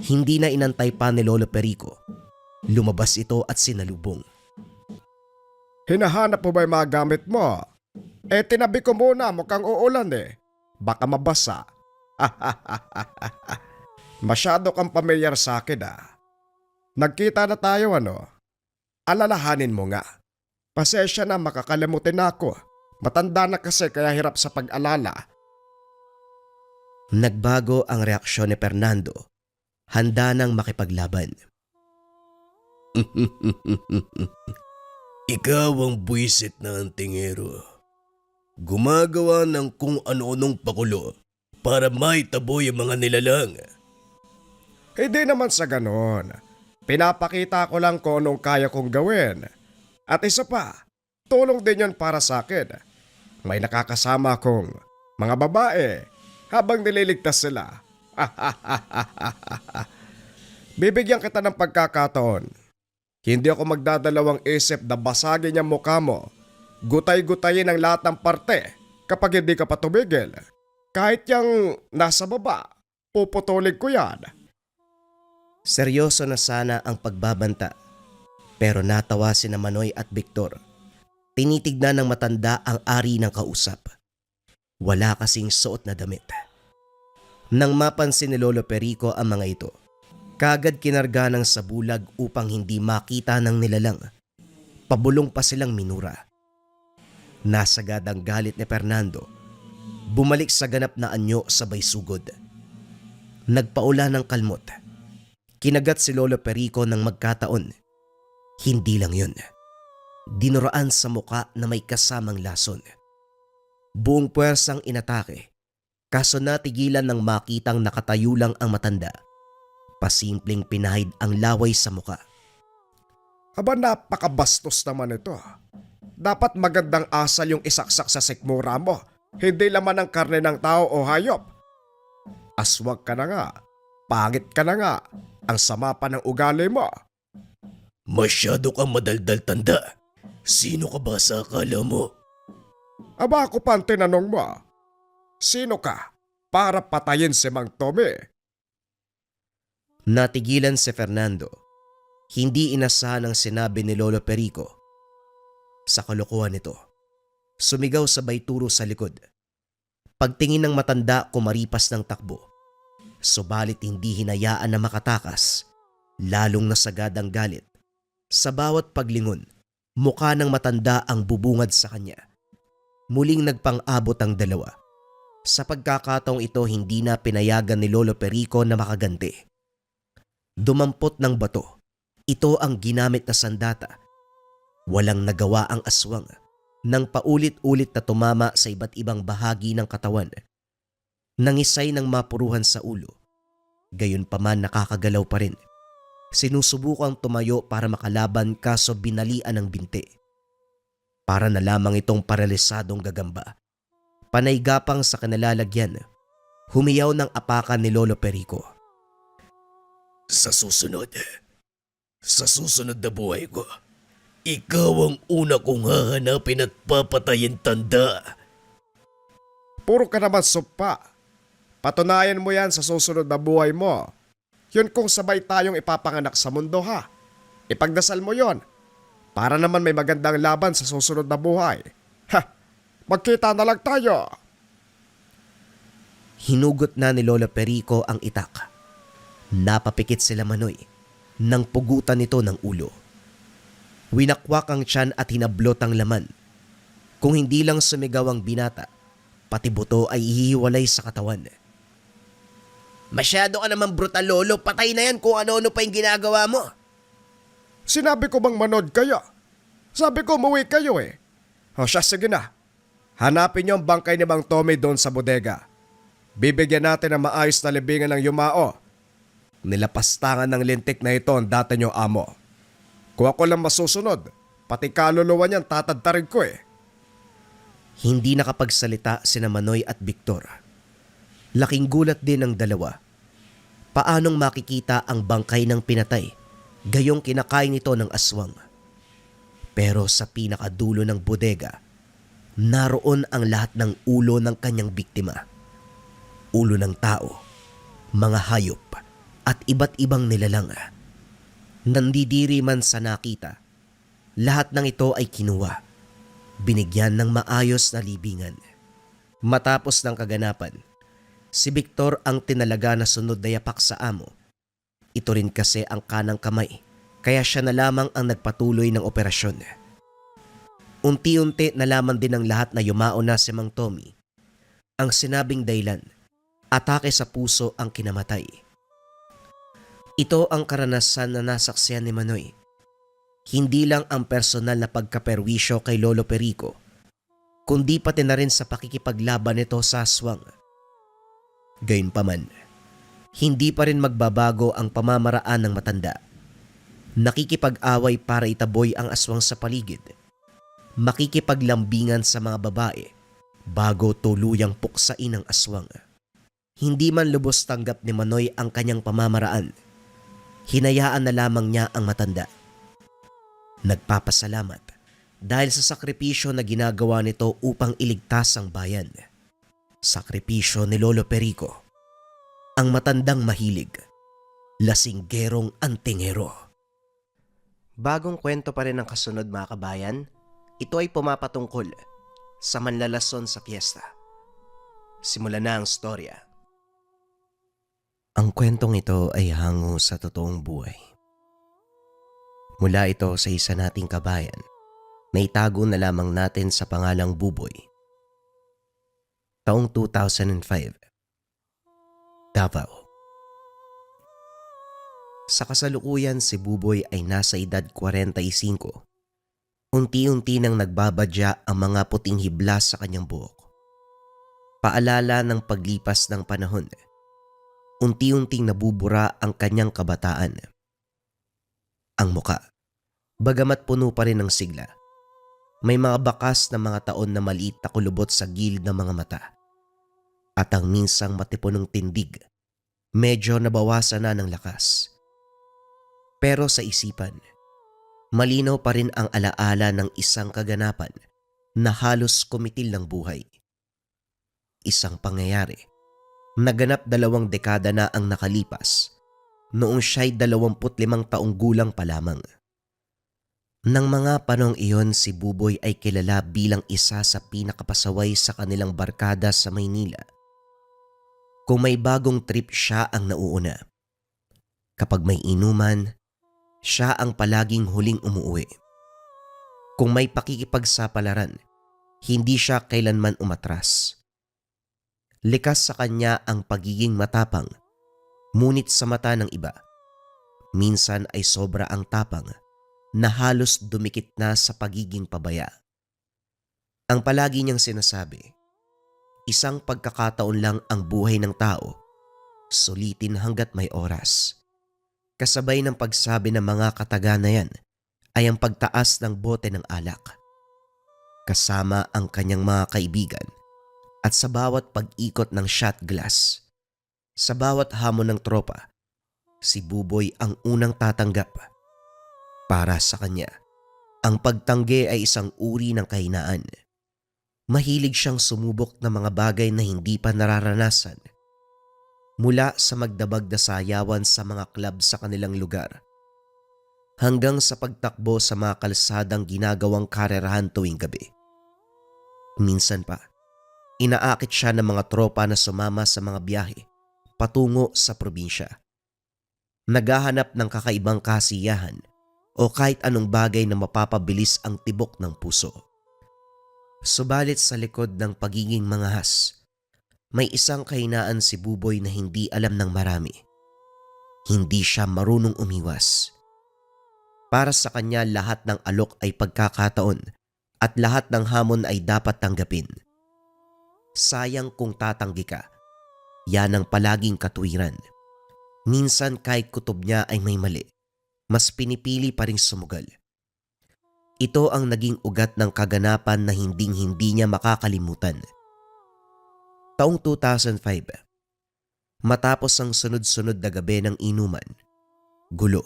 Hindi na inantay pa ni Lolo Perico. Lumabas ito at sinalubong. Hinahanap mo ba yung mga gamit mo? Tinabi ko muna, mukhang uulan eh. Baka mabasa. Masyado kang pamilyar sa akin Nagkita na tayo Alalahanin mo nga. Pasensya na makakalimutin ako. Matanda na kasi kaya hirap sa pag-alala. Nagbago ang reaksyon ni Fernando. Handa nang makipaglaban. Ikaw ang buwisit na antingero. Gumagawa ng kung ano-anong pakulo para maitaboy ang mga nilalang. Hindi naman sa ganon. Pinapakita ko lang kung anong kaya kong gawin. At isa pa, tulong din yon para sa akin. May nakakasama kong mga babae habang nililigtas sila. Bibigyan kita ng pagkakataon. Hindi ako magdadalawang isip na basagin ang mukha mo. Gutay-gutayin ang lahat ng parte kapag hindi ka patumigil. Kahit yung nasa baba, puputulin ko yan. Seryoso na sana ang pagbabanta. Pero natawa sina Manoy at Victor. Tinitignan ng matanda ang ari ng kausap. Wala kasing suot na damit. Nang mapansin ni Lolo Perico ang mga ito, kagad kinarga ng sabulag upang hindi makita ng nilalang. Pabulong pa silang minura. Nasagad ang galit ni Fernando. Bumalik sa ganap na anyo sabay sugod. Nagpaula ng kalmot. Kinagat si Lolo Perico ng magkataon. Hindi lang yun. Dinuraan sa muka na may kasamang lason. Buong puwersang inatake. Kaso natigilan ng makitang nakatayo lang ang matanda. Pasimpleng pinahid ang laway sa muka. Aba, napakabastos naman ito. Dapat magandang asal yung isaksak sa sikmura mo. Hindi laman ng karne ng tao o hayop. Aswag ka na nga. Pangit ka na nga. Ang sama pa ng ugali mo. Masyado kang madaldal, tanda. Sino ka ba sa akala mo? Aba, ako pa ang tinanong mo. Sino ka para patayin si Mang Tommy? Natigilan si Fernando. Hindi inasahan ang sinabi ni Lolo Perico. Sa kalokohan nito, sumigaw sabay turo sa likod. Pagtingin ng matanda, kumaripas ng takbo. Subalit hindi hinayaan na makatakas, lalong nasagad ang galit. Sa bawat paglingon, mukha ng matanda ang bubungad sa kanya. Muling nagpang-abot ang dalawa. Sa pagkakataong ito, hindi na pinayagan ni Lolo Perico na makaganti. Dumampot ng bato. Ito ang ginamit na sandata. Walang nagawa ang aswang nang paulit-ulit na tumama sa iba't ibang bahagi ng katawan. Nangisay ng mapuruhan sa ulo. Gayunpaman nakakagalaw pa rin. Sinusubukang tumayo para makalaban kaso binalian ng binti. Para na lamang itong paralisadong gagamba. Panay gapang sa kanalalagyan, humiyaw ng apakan ni Lolo Perico. Sa susunod na buhay ko, ikaw ang una kong hahanapin at papatayin, tanda. Puro ka naman sumpa. Patunayan mo yan sa susunod na buhay mo. Yun kung sabay tayong ipapanganak sa mundo ha. Ipagdasal mo yon. Para naman may magandang laban sa susunod na buhay. Ha! Magkita na lang tayo. Hinugot na ni Lolo Perico ang itak. Napapikit sila Manoy nang pugutan nito ng ulo. Winakwak ang tiyan at hinablot ang laman. Kung hindi lang sumigaw ang binata, pati buto ay ihiwalay sa katawan. Masyado ka naman brutal, Lolo. Patay na yan kung ano-ano pa yung ginagawa mo. Sinabi ko bang manood kayo? Sabi ko umuwi kayo eh. O siya, sige na. Hanapin niyo ang bangkay ni Mang Tommy doon sa bodega. Bibigyan natin ng maayos na libingan ng yumao. Nilapastangan ng lintik na ito ang dati niyong amo. Kung ako lang masusunod, pati kaluluwa niyan tatadtarin ko eh. Hindi nakapagsalita sina Manoy at Victor. Laking gulat din ang dalawa. Paanong makikita ang bangkay ng pinatay, gayong kinakain ito ng aswang? Pero sa pinakadulo ng bodega, naroon ang lahat ng ulo ng kanyang biktima. Ulo ng tao, mga hayop at iba't ibang nilalang. Nandidiri man sa nakita, lahat ng ito ay kinuha, binigyan ng maayos na libingan. Matapos ng kaganapan, si Victor ang tinalaga na sunod na yapak sa amo. Ito rin kasi ang kanang kamay, kaya siya na lamang ang nagpatuloy ng operasyon. Unti-unti nalaman din ng lahat na yumao na si Mang Tommy. Ang sinabing dahilan, atake sa puso ang kinamatay. Ito ang karanasan na nasaksihan ni Manoy. Hindi lang ang personal na pagkaperwisyo kay Lolo Perico, kundi pati na rin sa pakikipaglaban nito sa aswang. Gayunpaman, hindi pa rin magbabago ang pamamaraan ng matanda. Nakikipag-away para itaboy ang aswang sa paligid. Makikipaglambingan sa mga babae bago tuluyang puksain ang aswang. Hindi man lubos tanggap ni Manoy ang kanyang pamamaraan. Hinayaan na lamang niya ang matanda. Nagpapasalamat dahil sa sakripisyo na ginagawa nito upang iligtas ang bayan. Sakripisyo ni Lolo Perico, ang matandang mahilig, lasinggerong antingero. Bagong kwento pa rin ang kasunod mga kabayan. Ito ay pumapatungkol sa manlalason sa piyesta. Simulan na ang storya. Ang kwentong ito ay hango sa totoong buhay. Mula ito sa isa nating kabayan na itago na lamang natin sa pangalang Buboy. Taong 2005, Davao. Sa kasalukuyan si Buboy ay nasa edad 45. Unti-unti nang nagbabadya ang mga puting hibla sa kanyang buhok. Paalala ng paglipas ng panahon, unti-unting nabubura ang kanyang kabataan. Ang muka, bagamat puno pa rin ng sigla, may mga bakas na mga taon na maliit na kulubot sa gilid ng mga mata. At ang minsang matipunong tindig, medyo nabawasan na ng lakas. Pero sa isipan, malinaw pa rin ang alaala ng isang kaganapan na halos kumitil ng buhay. isang pangyayari. Naganap 2 dekada na ang nakalipas noong siya'y 25 taong gulang pa lamang. Nang mga panong iyon, si Buboy ay kilala bilang isa sa pinakapasaway sa kanilang barkada sa Maynila. Kung may bagong trip, siya ang nauuna. Kapag may inuman, siya ang palaging huling umuwi. Kung may pakikipagsapalaran, hindi siya kailanman umatras. Likas sa kanya ang pagiging matapang, ngunit sa mata ng iba, minsan ay sobra ang tapang na halos dumikit na sa pagiging pabaya. Ang palagi niyang sinasabi, isang pagkakataon lang ang buhay ng tao, sulitin hanggat may oras. Kasabay ng pagsabi ng mga kataga na yan ay ang pagtaas ng bote ng alak. Kasama ang kanyang mga kaibigan at sa bawat pag-ikot ng shot glass, sa bawat hamon ng tropa, si Buboy ang unang tatanggap. Para sa kanya, ang pagtanggi ay isang uri ng kahinaan. Mahilig siyang sumubok ng mga bagay na hindi pa nararanasan. Mula sa magdabag na sayawan sa mga club sa kanilang lugar, hanggang sa pagtakbo sa mga kalsadang ginagawang karerahan tuwing gabi. Minsan pa, inaakit siya ng mga tropa na sumama sa mga biyahe patungo sa probinsya. Naghahanap ng kakaibang kasiyahan o kahit anong bagay na mapapabilis ang tibok ng puso. Subalit sa likod ng pagiging mangahas, may isang kahinaan si Buboy na hindi alam ng marami. Hindi siya marunong umiwas. Para sa kanya, lahat ng alok ay pagkakataon at lahat ng hamon ay dapat tanggapin. Sayang kung tatanggi ka. Yan ang palaging katuwiran. Minsan kahit kutob niya ay may mali, mas pinipili pa ring sumugal. Ito ang naging ugat ng kaganapan na hinding-hindi niya makakalimutan. Taong 2005, matapos ang sunod-sunod na gabi ng inuman, gulo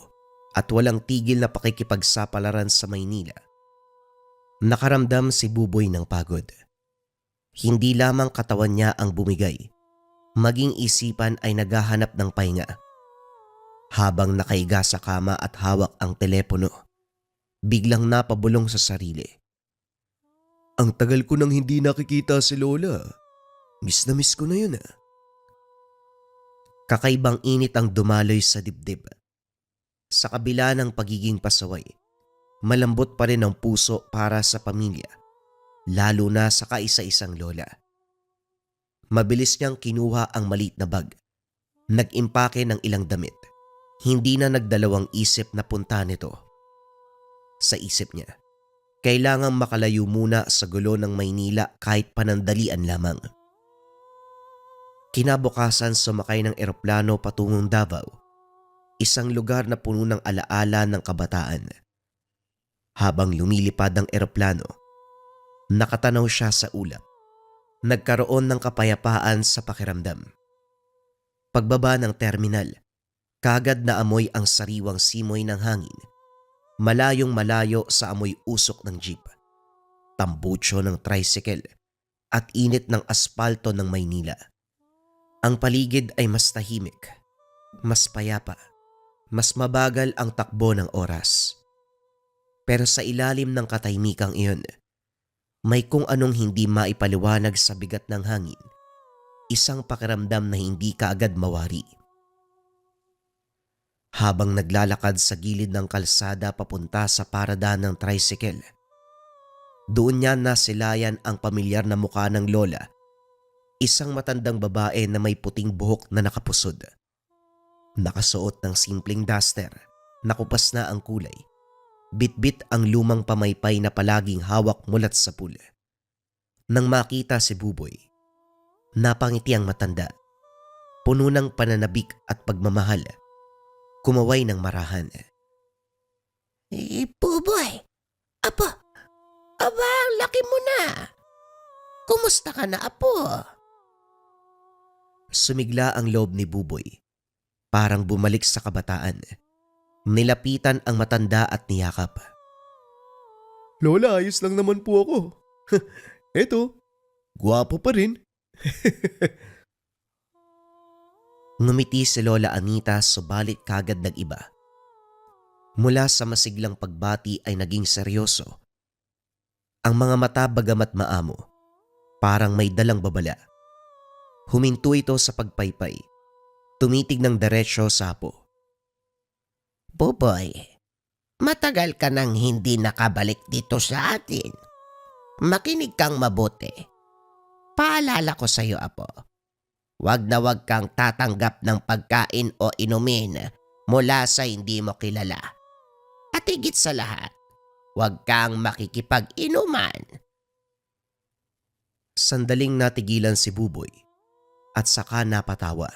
at walang tigil na pakikipagsapalaran sa Maynila, nakaramdam si Buboy ng pagod. Hindi lamang katawan niya ang bumigay, maging isipan ay naghahanap ng pahinga. Habang nakahiga sa kama at hawak ang telepono, biglang napabulong sa sarili. Ang tagal ko nang hindi nakikita si Lola. Miss na miss ko na yun . Kakaibang init ang dumaloy sa dibdib. Sa kabila ng pagiging pasaway, malambot pa rin ang puso para sa pamilya, lalo na sa kaisa-isang lola. Mabilis niyang kinuha ang maliit na bag, nag-impake ng ilang damit. Hindi na nagdalawang isip na punta nito. Sa isip niya, kailangang makalayo muna sa gulo ng Maynila kahit panandalian lamang. Kinabukasan, sumakay ng eroplano patungong Davao, isang lugar na puno ng alaala ng kabataan. Habang lumilipad ang eroplano, nakatanaw siya sa ulap. Nagkaroon ng kapayapaan sa pakiramdam. Pagbaba ng terminal, kagad na amoy ang sariwang simoy ng hangin, malayong malayo sa amoy usok ng jeep, tambucho ng tricycle at init ng aspalto ng Maynila. Ang paligid ay mas tahimik, mas payapa, mas mabagal ang takbo ng oras. Pero sa ilalim ng katahimikang iyon, may kung anong hindi maipaliwanag sa bigat ng hangin, isang pakiramdam na hindi kaagad mawari. Habang naglalakad sa gilid ng kalsada papunta sa parada ng tricycle, doon niya nasilayan ang pamilyar na mukha ng lola, isang matandang babae na may puting buhok na nakapusod. Nakasuot ng simpleng duster, nakupas na ang kulay, bitbit ang lumang pamaypay na palaging hawak mulat sa pool. Nang makita si Buboy, napangiti ang matanda, puno ng pananabik at pagmamahal. Kumaway ng marahan. Buboy! Apo! Aba, ang laki mo na! Kumusta ka na, apo? Sumigla ang loob ni Buboy. Parang bumalik sa kabataan. Nilapitan ang matanda at niyakap. Lola, ayos lang naman po ako. Eto, gwapo pa rin. Ngumiti si Lola Anita subalit kagad nag-iba. Mula sa masiglang pagbati ay naging seryoso. Ang mga mata bagamat maamo, parang may dalang babala. Huminto ito sa pagpaypay. Tumitig ng diretsyo sa apo. Buboy, matagal ka nang hindi nakabalik dito sa atin. Makinig kang mabuti. Paalala ko sa iyo, apo. Wag na wag kang tatanggap ng pagkain o inumin mula sa hindi mo kilala. At higit sa lahat, wag kang makikipag-inuman. Sandaling natigilan si Buboy at saka napatawa.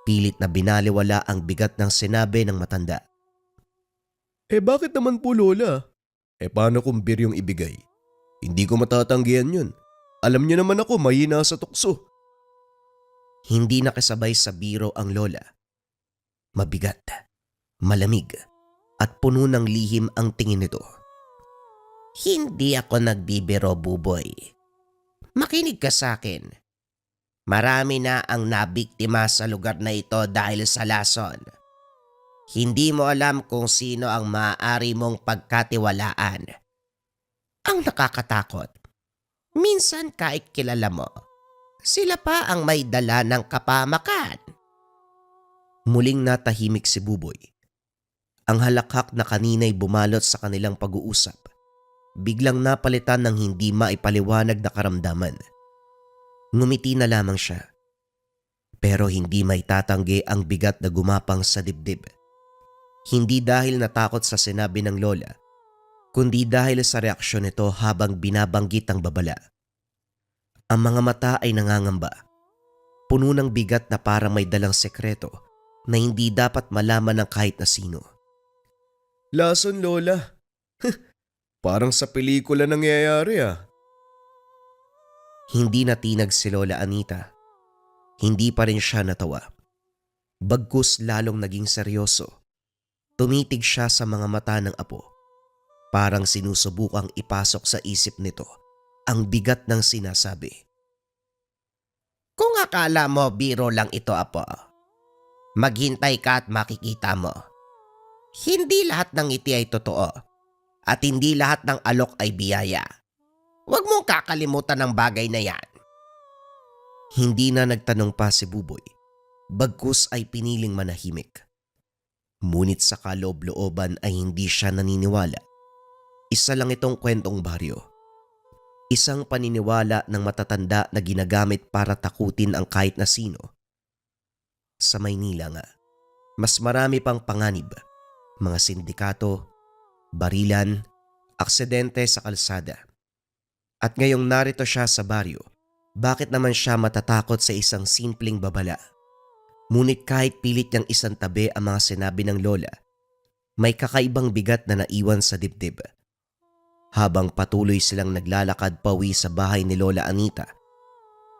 Pilit na binaliwala ang bigat ng sinabi ng matanda. Bakit naman po Lola? Paano kung beer yung ibigay? Hindi ko matatanggihan yun. Alam niyo naman ako mahina sa tukso. Hindi nakasabay sa biro ang Lola. Mabigat, malamig, at puno ng lihim ang tingin nito. Hindi ako nagbibiro, Buboy. Makinig ka sa akin. Marami na ang nabiktima sa lugar na ito dahil sa lason. Hindi mo alam kung sino ang maaari mong pagkatiwalaan. Ang nakakatakot, minsan kahit kilala mo, sila pa ang may dala ng kapamakan. Muling natahimik si Buboy. Ang halakhak na kanina'y bumalot sa kanilang pag-uusap. Biglang napalitan ng hindi maipaliwanag na karamdaman. Ngumiti na lamang siya. Pero hindi may tatanggi ang bigat na gumapang sa dibdib. Hindi dahil natakot sa sinabi ng Lola, kundi dahil sa reaksyon nito habang binabanggit ang babala. Ang mga mata ay nangangamba. Puno ng bigat na parang may dalang sekreto na hindi dapat malaman ng kahit na sino. Lason Lola. Parang sa pelikula nangyayari Hindi natinag si Lola Anita. Hindi pa rin siya natawa. Bagkus lalong naging seryoso. Tumitig siya sa mga mata ng apo. Parang sinusubukang ipasok sa isip nito ang bigat ng sinasabi. Kung akala mo biro lang ito, apo, maghintay ka at makikita mo. Hindi lahat ng ngiti ay totoo at hindi lahat ng alok ay biyaya. Huwag mong kakalimutan ang bagay na yan. Hindi na nagtanong pa si Buboy. Bagkus ay piniling manahimik. Ngunit sa kaloob-looban ay hindi siya naniniwala. Isa lang itong kwentong baryo. Isang paniniwala ng matatanda na ginagamit para takutin ang kahit na sino. Sa Maynila nga, mas marami pang panganib, mga sindikato, barilan, aksidente sa kalsada. At ngayong narito siya sa baryo, bakit naman siya matatakot sa isang simpleng babala? Ngunit kahit pilit niyang isang tabi ang mga sinabi ng Lola, may kakaibang bigat na naiwan sa dibdib. Habang patuloy silang naglalakad pauwi sa bahay ni Lola Anita,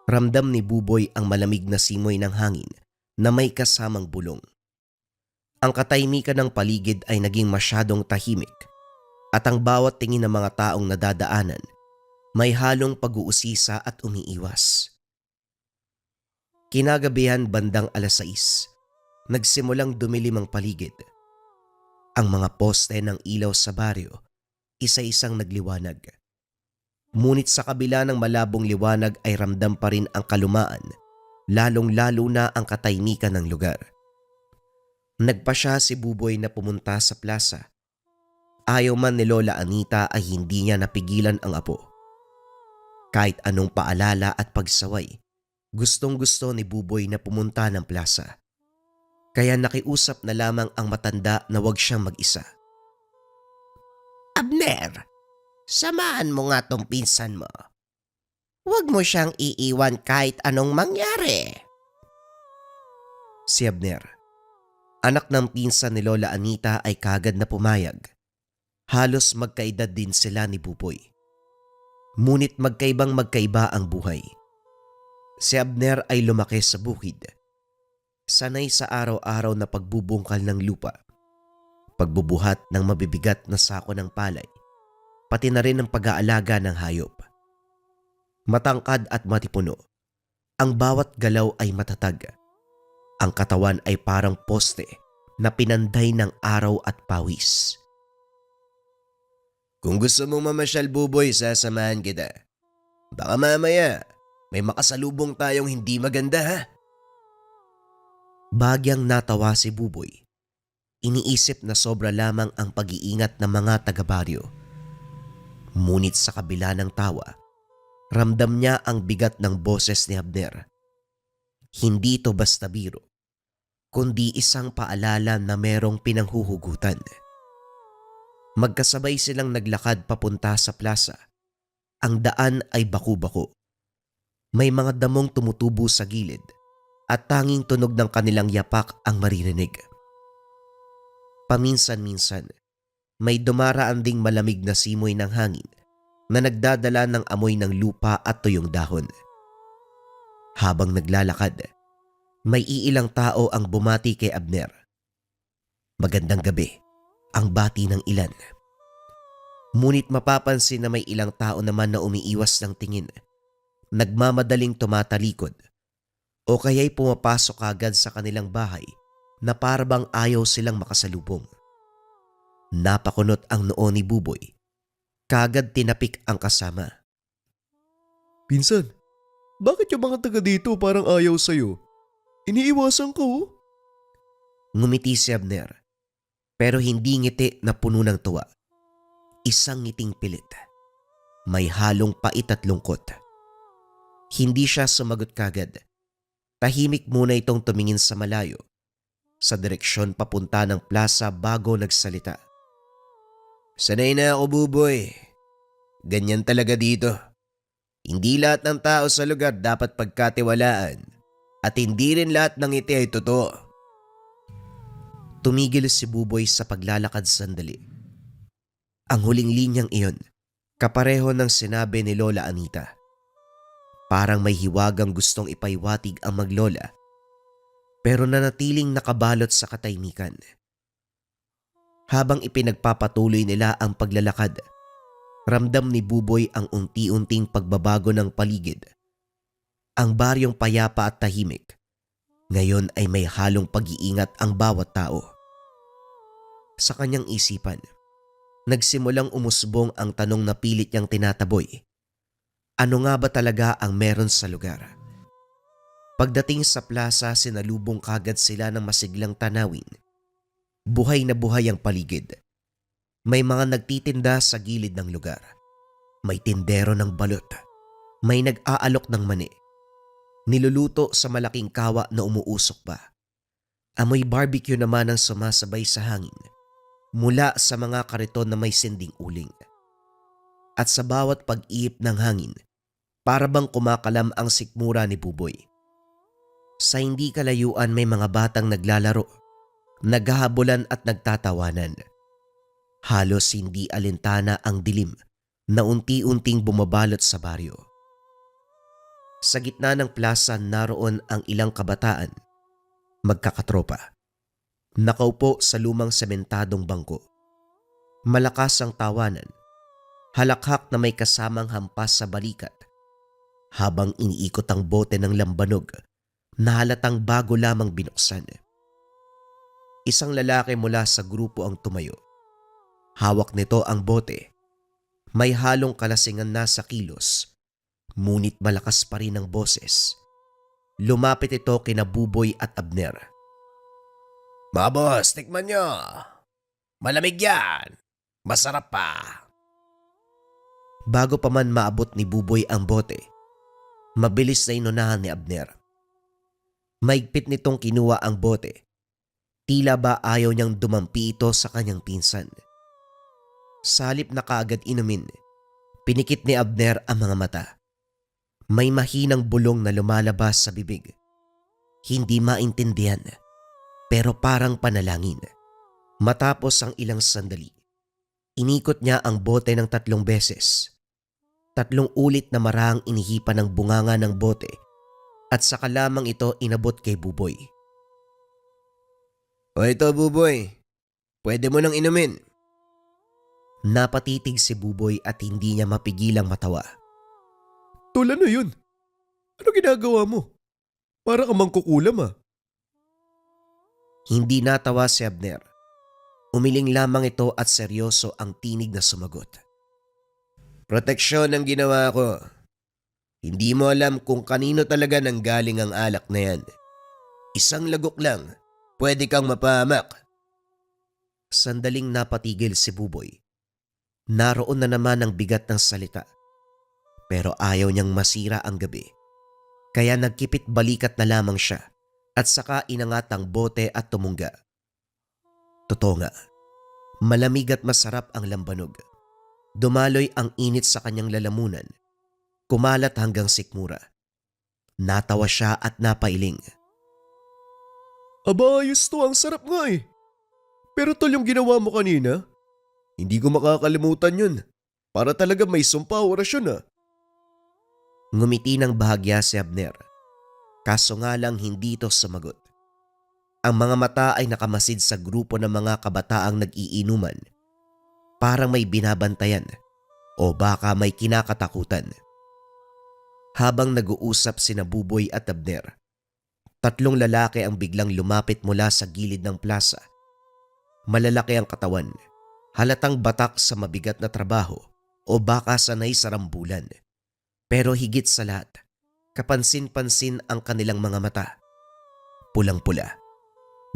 ramdam ni Buboy ang malamig na simoy ng hangin na may kasamang bulong. Ang katahimikan ng paligid ay naging masyadong tahimik at ang bawat tingin ng mga taong nadadaanan may halong pag-uusisa at umiiwas. Kinagabihan bandang 6:00, nagsimulang dumilim ang paligid. Ang mga poste ng ilaw sa baryo, isa-isang nagliwanag. Ngunit sa kabila ng malabong liwanag ay ramdam pa rin ang kalumaan, lalong-lalo na ang katahimikan ng lugar. Nagpasya si Buboy na pumunta sa plaza. Ayaw man ni Lola Anita ay hindi niya napigilan ang apo. Kahit anong paalala at pagsaway, gustong-gusto ni Buboy na pumunta ng plaza. Kaya nakiusap na lamang ang matanda na huwag siyang mag-isa. Abner, samahan mo nga tong pinsan mo. Huwag mo siyang iiwan kahit anong mangyari. Si Abner, anak ng pinsan ni Lola Anita, ay kagad na pumayag. Halos magkaedad din sila ni Buboy. Ngunit magkaibang-magkaiba ang buhay. Si Abner ay lumaki sa bukid. Sanay sa araw-araw na pagbubungkal ng lupa, pagbubuhat ng mabibigat na sako ng palay, pati na rin ang pag-aalaga ng hayop. Matangkad at matipuno, Ang bawat galaw ay matatag. Ang katawan ay parang poste na pinanday ng araw at pawis. Kung gusto mong mamasyal, Buboy, sasamahan kita. Baka mamaya, may makasalubong tayong hindi maganda, ha? Bagyang natawa si Buboy. Iniisip na sobra lamang ang pag-iingat ng mga taga-baryo. Ngunit sa kabila ng tawa, ramdam niya ang bigat ng boses ni Abner. Hindi ito basta biro, kundi isang paalala na merong pinanghuhugutan. Magkasabay silang naglakad papunta sa plaza. Ang daan ay baku-bako. May mga damong tumutubo sa gilid at tanging tunog ng kanilang yapak ang maririnig. Paminsan-minsan, may dumaraan ding malamig na simoy ng hangin na nagdadala ng amoy ng lupa at tuyong dahon. Habang naglalakad, may iilang tao ang bumati kay Abner. Magandang gabi, ang bati ng ilan. Ngunit mapapansin na may ilang tao naman na umiiwas ng tingin, nagmamadaling tumatalikod, o kaya'y pumapasok agad sa kanilang bahay na parabang ayaw silang makasalubong. Napakunot ang noo ni Buboy. Kagad tinapik ang kasama. Pinsan, bakit yung mga taga dito parang ayaw sa'yo? Iniiwasan ka, oh. Ngumiti si Abner, pero hindi ngiti na puno ng tuwa. Isang ngiting pilit. May halong pait at lungkot. Hindi siya sumagot kagad. Tahimik muna itong tumingin sa malayo, sa direksyon papunta ng plaza bago nagsalita. Sanay na ako, Buboy. Ganyan talaga dito. Hindi lahat ng tao sa lugar dapat pagkatiwalaan at hindi rin lahat ng ngiti ay totoo. Tumigil si Buboy sa paglalakad sandali. Ang huling linyang iyon, kapareho ng sinabi ni Lola Anita. Parang may hiwagang gustong ipaiwatig ang maglola, pero nanatiling nakabalot sa katahimikan. Habang ipinagpapatuloy nila ang paglalakad, ramdam ni Buboy ang unti-unting pagbabago ng paligid. Ang baryong payapa at tahimik, ngayon ay may halong pag-iingat ang bawat tao. Sa kanyang isipan, nagsimulang umusbong ang tanong na pilit niyang tinataboy. Ano nga ba talaga ang meron sa lugar? Pagdating sa plaza, sinalubong kagad sila ng masiglang tanawin. Buhay na buhay ang paligid. May mga nagtitinda sa gilid ng lugar. May tindero ng balot. May nag-aalok ng mani. Niluluto sa malaking kawa na umuusok pa. Amoy barbecue naman ang sumasabay sa hangin mula sa mga kariton na may sinding uling. At sa bawat pag-iip ng hangin, para bang kumakalam ang sikmura ni Buboy. Sa hindi kalayuan may mga batang naglalaro, naghahabulan at nagtatawanan. Halos hindi alintana ang dilim na unti-unting bumabalot sa baryo. Sa gitna ng plaza naroon ang ilang kabataan, magkakatropa. Nakaupo sa lumang sementadong bangko. Malakas ang tawanan, halakhak na may kasamang hampas sa balikat, habang iniikot ang bote ng lambanog na halatang bago lamang binuksan. Isang lalaki mula sa grupo ang tumayo. Hawak nito ang bote. May halong kalasingan na sa kilos, ngunit malakas pa rin ang boses. Lumapit ito kina Buboy at Abner. Mga boss, tikman nyo. Malamig yan. Masarap pa. Bago pa man maabot ni Buboy ang bote, mabilis na inunahan ni Abner. Maigpit nitong kinuha ang bote. Tila ba ayaw niyang dumampi ito sa kanyang pinsan. Sa halip na kaagad inumin, pinikit ni Abner ang mga mata. May mahinang bulong na lumalabas sa bibig. Hindi maintindihan, pero parang panalangin. Matapos ang ilang sandali, inikot niya ang bote ng 3 beses. 3 ulit na marahang inihipan ng bunganga ng bote at saka lamang ito inabot kay Buboy. O ito, Buboy. Pwede mo nang inumin. Napatitig si Buboy at hindi niya mapigilang matawa. Tol, ano yun? Ano ginagawa mo? Para ka mangkukulam ah. Hindi natawa si Abner. Umiling lamang ito at seryoso ang tinig na sumagot. Proteksyon ang ginawa ko. Hindi mo alam kung kanino talaga nanggaling ang alak na yan. Isang lagok lang, pwede kang mapahamak. Sandaling napatigil si Buboy. Naroon na naman ang bigat ng salita. Pero ayaw niyang masira ang gabi. Kaya nagkipit balikat na lamang siya at saka inangat ang bote at tumungga. Totoo nga, malamig at masarap ang lambanog. Dumaloy ang init sa kanyang lalamunan. Kumalat hanggang sikmura. Natawa siya at napailing. Aba, ayos to. Ang sarap nga eh. Pero tol, yung ginawa mo kanina, hindi ko makakalimutan yun. Para talaga may sumpa orasyon ah. Ngumiti ng bahagya si Abner. Kaso nga lang hindi ito sumagot. Ang mga mata ay nakamasid sa grupo ng mga kabataang nag-iinuman. Parang may binabantayan o baka may kinakatakutan. Habang nag-uusap sina Buboy at Abner, 3 lalaki ang biglang lumapit mula sa gilid ng plaza. Malalaki ang katawan, halatang batak sa mabigat na trabaho o baka sanay sa rambulan. Pero higit sa lahat, kapansin-pansin ang kanilang mga mata. Pulang-pula,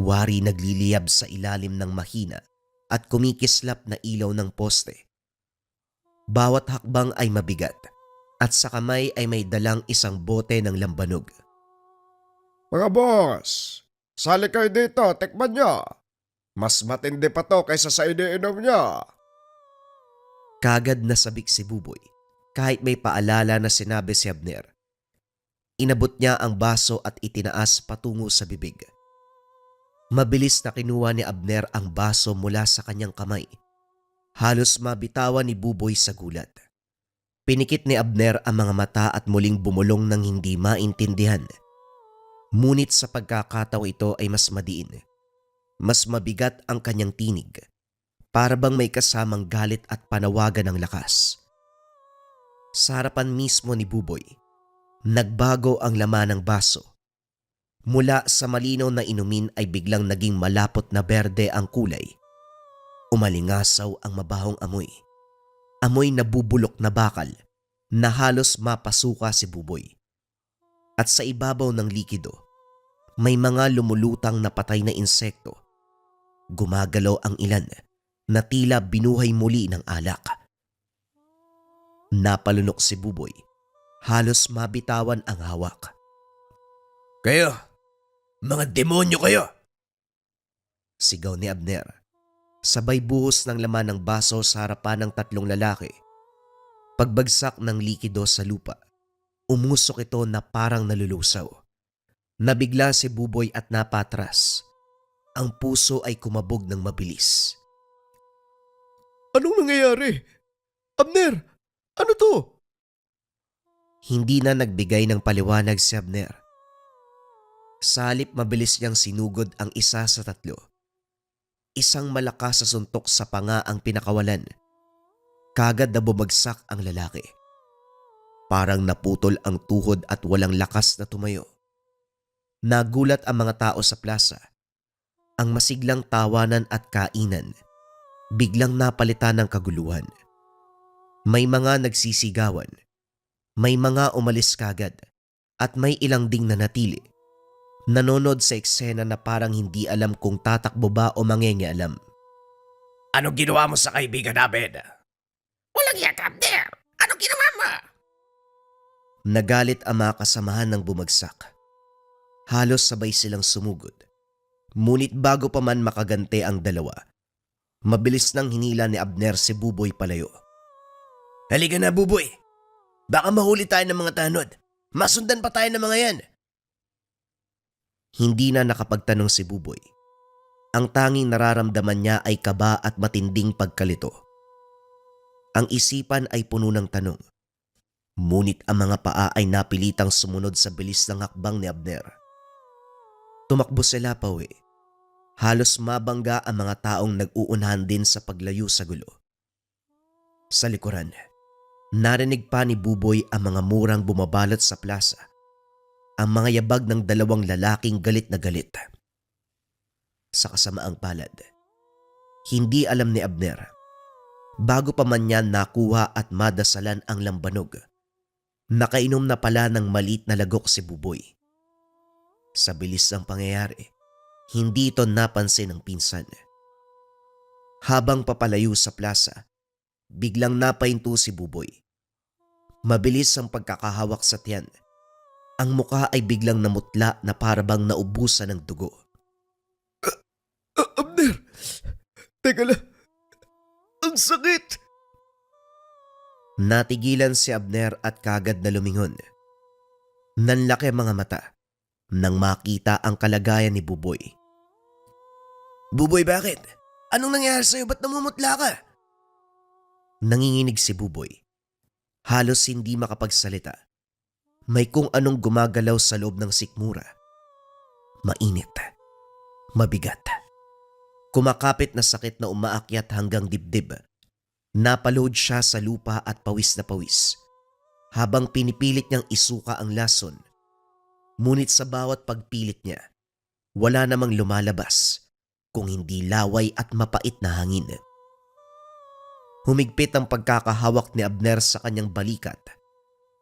wari nagliliyab sa ilalim ng mahina at kumikislap na ilaw ng poste. Bawat hakbang ay mabigat at sa kamay ay may dalang isang bote ng lambanog. Mga boss, sali kayo dito, tikman nyo. Mas matindi pa to kaysa sa iniinom nyo. Kagad nasabik si Buboy kahit may paalala na sinabi si Abner. Inabot niya ang baso at itinaas patungo sa bibig. Mabilis na kinuha ni Abner ang baso mula sa kanyang kamay. Halos mabitawan ni Buboy sa gulat. Pinikit ni Abner ang mga mata at muling bumulong ng hindi maintindihan. Ngunit sa pagkakataong ito ay mas madiin. Mas mabigat ang kanyang tinig. Para bang may kasamang galit at panawagan ng lakas. Sa harapan mismo ni Buboy, nagbago ang laman ng baso. Mula sa malinaw na inumin ay biglang naging malapot na berde ang kulay. Umalingasaw ang mabahong amoy. Amoy na bubulok na bakal na halos mapasuka si Buboy. At sa ibabaw ng likido, may mga lumulutang na patay na insekto. Gumagalaw ang ilan na tila binuhay muli ng alak. Napalunok si Buboy. Halos mabitawan ang hawak. Kayo, mga demonyo kayo! Sigaw ni Abner. Sabay buhos ng laman ng baso sa harapan ng 3 lalaki. Pagbagsak ng likido sa lupa, umusok ito na parang nalulusaw. Nabigla si Buboy at napatras. Ang puso ay kumabog ng mabilis. Anong nangyayari? Abner, ano to? Hindi na nagbigay ng paliwanag si Abner. Sa halip mabilis niyang sinugod ang isa sa 3. Isang malakas sa suntok sa panga ang pinakawalan. Kagad na bumagsak ang lalaki. Parang naputol ang tuhod at walang lakas na tumayo. Nagulat ang mga tao sa plaza. Ang masiglang tawanan at kainan biglang napalitan ng kaguluhan. May mga nagsisigawan, may mga umalis kagad at may ilang ding nanatili. Nanonood sa eksena na parang hindi alam kung tatakbo ba o mangingialam. Anong ginawa mo sa kaibigan namin? Walang yakap there! Anong ginawa mo? Nagalit ang mga kasamahan ng bumagsak. Halos sabay silang sumugod. Ngunit bago pa man makagante ang dalawa, mabilis nang hinila ni Abner si Buboy palayo. Halika na, Buboy. Baka mahuli tayo ng mga tanod. Masundan pa tayo ng mga yan. Hindi na nakapagtanong si Buboy. Ang tanging nararamdaman niya ay kaba at matinding pagkalito. Ang isipan ay puno ng tanong. Ngunit ang mga paa ay napilitang sumunod sa bilis ng hakbang ni Abner. Tumakbo sila pauwi. Halos mabangga ang mga taong nag-uunahan din sa paglayo sa gulo. Sa likuran, narinig pa ni Buboy ang mga murang bumabalot sa plaza ang mga yabag ng dalawang lalaking galit na galit. Sa kasamaang palad, hindi alam ni Abner, bago pa man niya nakuha at madasalan ang lambanog, nakainom na pala ng maliit na lagok si Buboy. Sa bilis ng pangyayari, hindi ito napansin ng pinsan. Habang papalayo sa plaza, biglang napahinto si Buboy. Mabilis ang pagkakahawak sa tiyan. Ang mukha ay biglang namutla na parabang naubusan ng dugo. Abner! Teka lang! Ang sakit! Natigilan si Abner at kagad na lumingon. Nanlaki ang mga mata nang makita ang kalagayan ni Buboy. Buboy, bakit? Anong nangyari sa'yo? Ba't namumutla ka? Nanginginig si Buboy. Halos hindi makapagsalita. May kung anong gumagalaw sa loob ng sikmura. Mainit. Mabigat. Kumakapit na sakit na umaakyat hanggang dibdib. Napalood siya sa lupa at pawis na pawis. Habang pinipilit niyang isuka ang lason. Ngunit sa bawat pagpilit niya, wala namang lumalabas kung hindi laway at mapait na hangin. Humigpit ang pagkakahawak ni Abner sa kanyang balikat.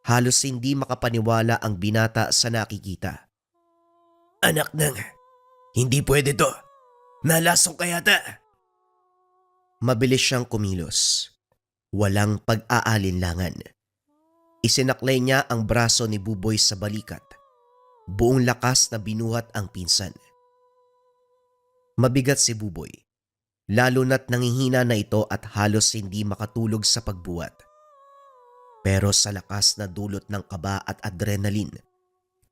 Halos hindi makapaniwala ang binata sa nakikita. Anak nang, hindi pwede to. Nalasong ka yata. Mabilis siyang kumilos. Walang pag-aalinlangan. Isinaklay niya ang braso ni Buboy sa balikat. Buong lakas na binuhat ang pinsan. Mabigat si Buboy, lalo na't nangihina na ito at halos hindi makatulog sa pagbuhat. Pero sa lakas na dulot ng kaba at adrenaline,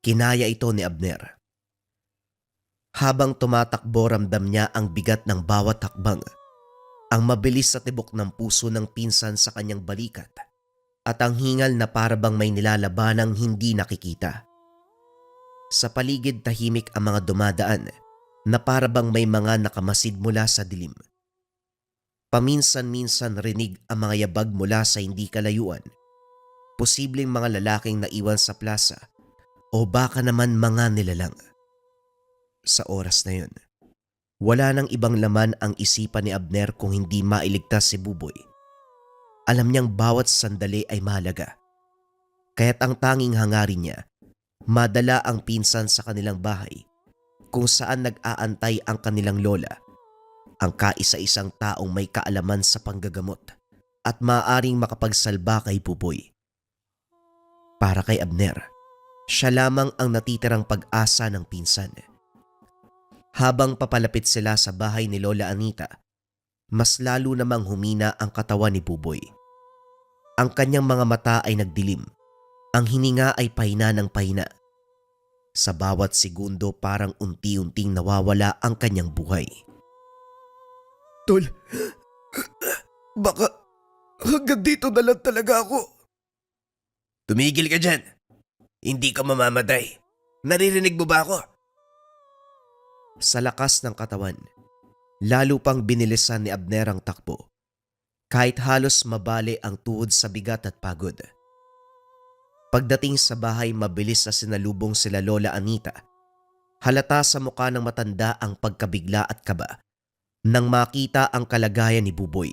kinaya ito ni Abner. Habang tumatakbo, ramdam niya ang bigat ng bawat hakbang, ang mabilis sa tibok ng puso ng pinsan sa kanyang balikat, at ang hingal na parabang may nilalabanang hindi nakikita. Sa paligid tahimik ang mga dumadaan na parabang may mga nakamasid mula sa dilim. Paminsan-minsan rinig ang mga yabag mula sa hindi kalayuan. Posibleng mga lalaking naiwan sa plaza o baka naman mga nilalang. Sa oras na yun, wala nang ibang laman ang isipan ni Abner kung hindi mailigtas si Buboy. Alam niyang bawat sandali ay mahalaga. Kaya't ang tanging hangarin niya, madala ang pinsan sa kanilang bahay kung saan nag-aantay ang kanilang lola, ang kaisa-isang taong may kaalaman sa panggagamot at maaaring makapagsalba kay Buboy. Para kay Abner, siya lamang ang natitirang pag-asa ng pinsan. Habang papalapit sila sa bahay ni Lola Anita, mas lalo namang humina ang katawan ni Buboy. Ang kanyang mga mata ay nagdilim, ang hininga ay pahina ng pahina. Sa bawat segundo parang unti-unting nawawala ang kanyang buhay. Tol, baka hanggang dito na lang talaga ako. Tumigil ka dyan. Hindi ka mamamatay. Naririnig mo ba ako? Sa lakas ng katawan, lalo pang binilisan ni Abner ang takbo, kahit halos mabali ang tuhod sa bigat at pagod. Pagdating sa bahay, mabilis na sinalubong sila Lola Anita. Halata sa mukha ng matanda ang pagkabigla at kaba nang makita ang kalagayan ni Buboy.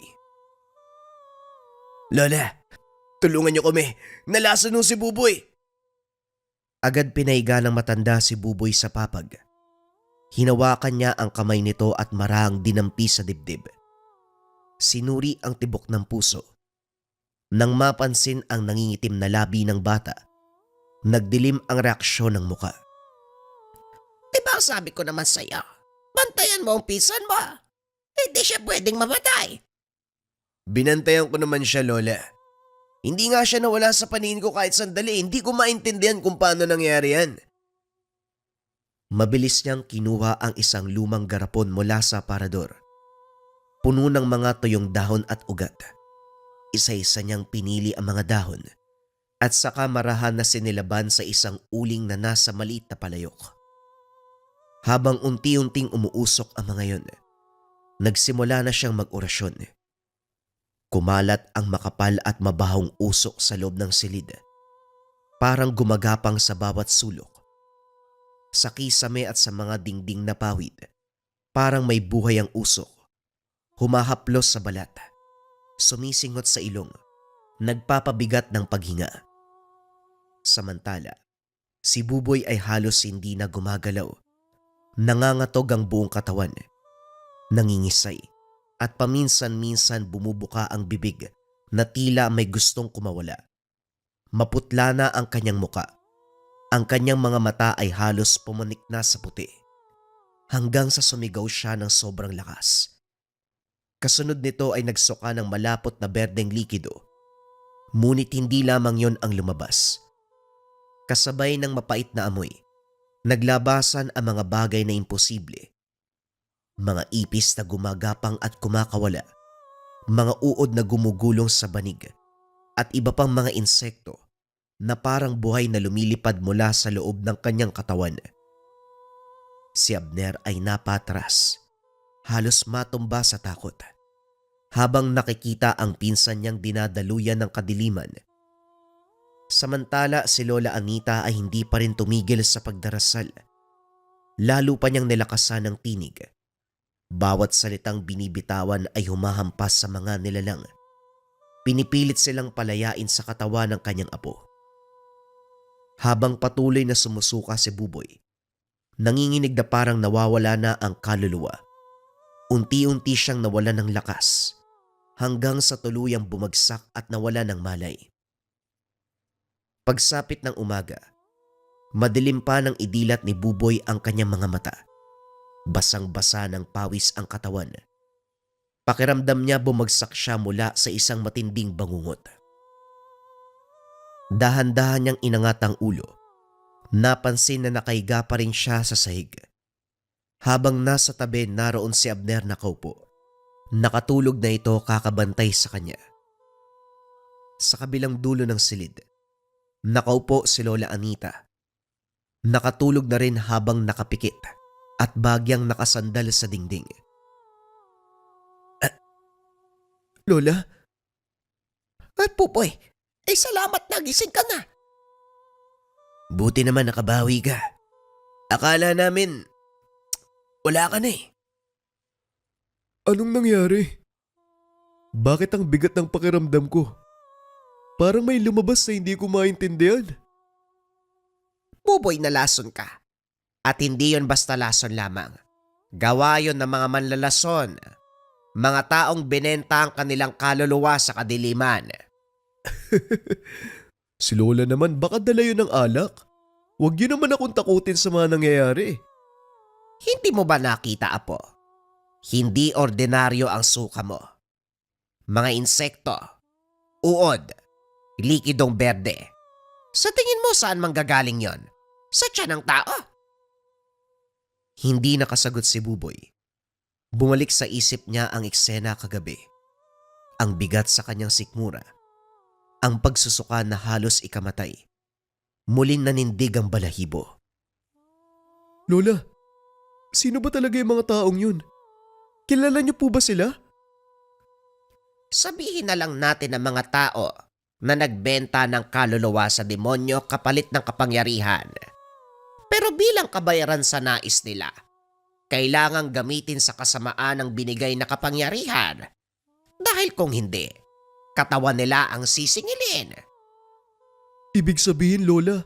Lola, tulungan niyo kami. Nalason ho si Buboy. Agad pinaiga ng matanda si Buboy sa papag. Hinawakan niya ang kamay nito at marahang dinampi sa dibdib. Sinuri ang tibok ng puso. Nang mapansin ang nangingitim na labi ng bata, nagdilim ang reaksyon ng muka. Diba sabi ko naman sa'yo, bantayan mo ang pinsan mo. Hindi siya pwedeng mamatay. Binantayan ko naman siya, Lola. Hindi nga siya nawala sa paningin ko kahit sandali. Hindi ko maintindihan kung paano nangyari yan. Mabilis niyang kinuha ang isang lumang garapon mula sa aparador. Puno ng mga tuyong dahon at ugat. Isa-isa niyang pinili ang mga dahon at saka marahan na sinilaban sa isang uling na nasa maliit na palayok. Habang unti-unting umuusok ang mga yon, nagsimula na siyang mag-orasyon. Kumalat ang makapal at mabahong usok sa loob ng silid. Parang gumagapang sa bawat sulok Sa kisame at sa mga dingding na pawid, parang may buhay ang usok. Humahaplos sa balat, sumisingot sa ilong, nagpapabigat ng paghinga. Samantala, si Buboy ay halos hindi na gumagalaw. Nangangatog ang buong katawan, nangingisay, at paminsan-minsan bumubuka ang bibig na tila may gustong kumawala. Maputla na ang kanyang muka. Ang kanyang mga mata ay halos pumunik na sa puti. Hanggang sa sumigaw siya ng sobrang lakas. Kasunod nito ay nagsuka ng malapot na berdeng likido. Ngunit hindi lamang yon ang lumabas. Kasabay ng mapait na amoy, naglabasan ang mga bagay na imposible. Mga ipis na gumagapang at kumakawala, mga uod na gumugulong sa banig, at iba pang mga insekto na parang buhay na lumilipad mula sa loob ng kanyang katawan. Si Abner ay napatras, halos matumba sa takot, habang nakikita ang pinsan niyang dinadaluyan ng kadiliman. Samantala si Lola Anita ay hindi pa rin tumigil sa pagdarasal. Lalo pa niyang nilakasan ng tinig. Bawat salitang binibitawan ay humahampas sa mga nilalang. Pinipilit silang palayain sa katawan ng kanyang apo. Habang patuloy na sumusuka si Buboy, nanginginig na parang nawawala na ang kaluluwa. Unti-unti siyang nawala ng lakas hanggang sa tuluyang bumagsak at nawala ng malay. Pagsapit ng umaga, madilim pa nang idilat ni Buboy ang kanyang mga mata. Basang-basa ng pawis ang katawan. Pakiramdam niya bumagsak siya mula sa isang matinding bangungot. Dahan-dahan niyang inangat ang ulo. Napansin na nakahiga pa rin siya sa sahig. Habang nasa tabi naroon si Abner nakaupo. Nakatulog na ito kakabantay sa kanya. Sa kabilang dulo ng silid, nakaupo si Lola Anita. Nakatulog na rin habang nakapikit at bagyang nakasandal sa dingding. Lola? At Pupoy, ay salamat na gising ka na. Buti naman nakabawi ka. Akala namin, wala ka na eh. Anong nangyari? Bakit ang bigat ng pakiramdam ko? Parang may lumabas na hindi ko maintindihan. Pupoy, nalason ka. At hindi yon basta lason lamang. Gawa yon ng mga manlalason. Mga taong binenta ang kanilang kaluluwa sa kadiliman. Si Lola naman baka dala yun ng alak. Huwag yun naman akong takutin sa mga nangyayari. Hindi mo ba nakita, Apo? Hindi ordinaryo ang suka mo. Mga insekto, uod, likidong berde. Sa tingin mo saan manggagaling yon? Sa tiyan ng tao? Hindi nakasagot si Buboy. Bumalik sa isip niya ang eksena kagabi. Ang bigat sa kanyang sikmura. Ang pagsusuka na halos ikamatay. Muling nanindig ang balahibo. Lola, sino ba talaga yung mga taong yun? Kilala niyo po ba sila? Sabihin na lang natin ng mga tao na nagbenta ng kaluluwa sa demonyo kapalit ng kapangyarihan. Pero bilang kabayaran sa nais nila, kailangang gamitin sa kasamaan ang binigay na kapangyarihan. Dahil kung hindi, katawan nila ang sisingilin. Ibig sabihin, Lola,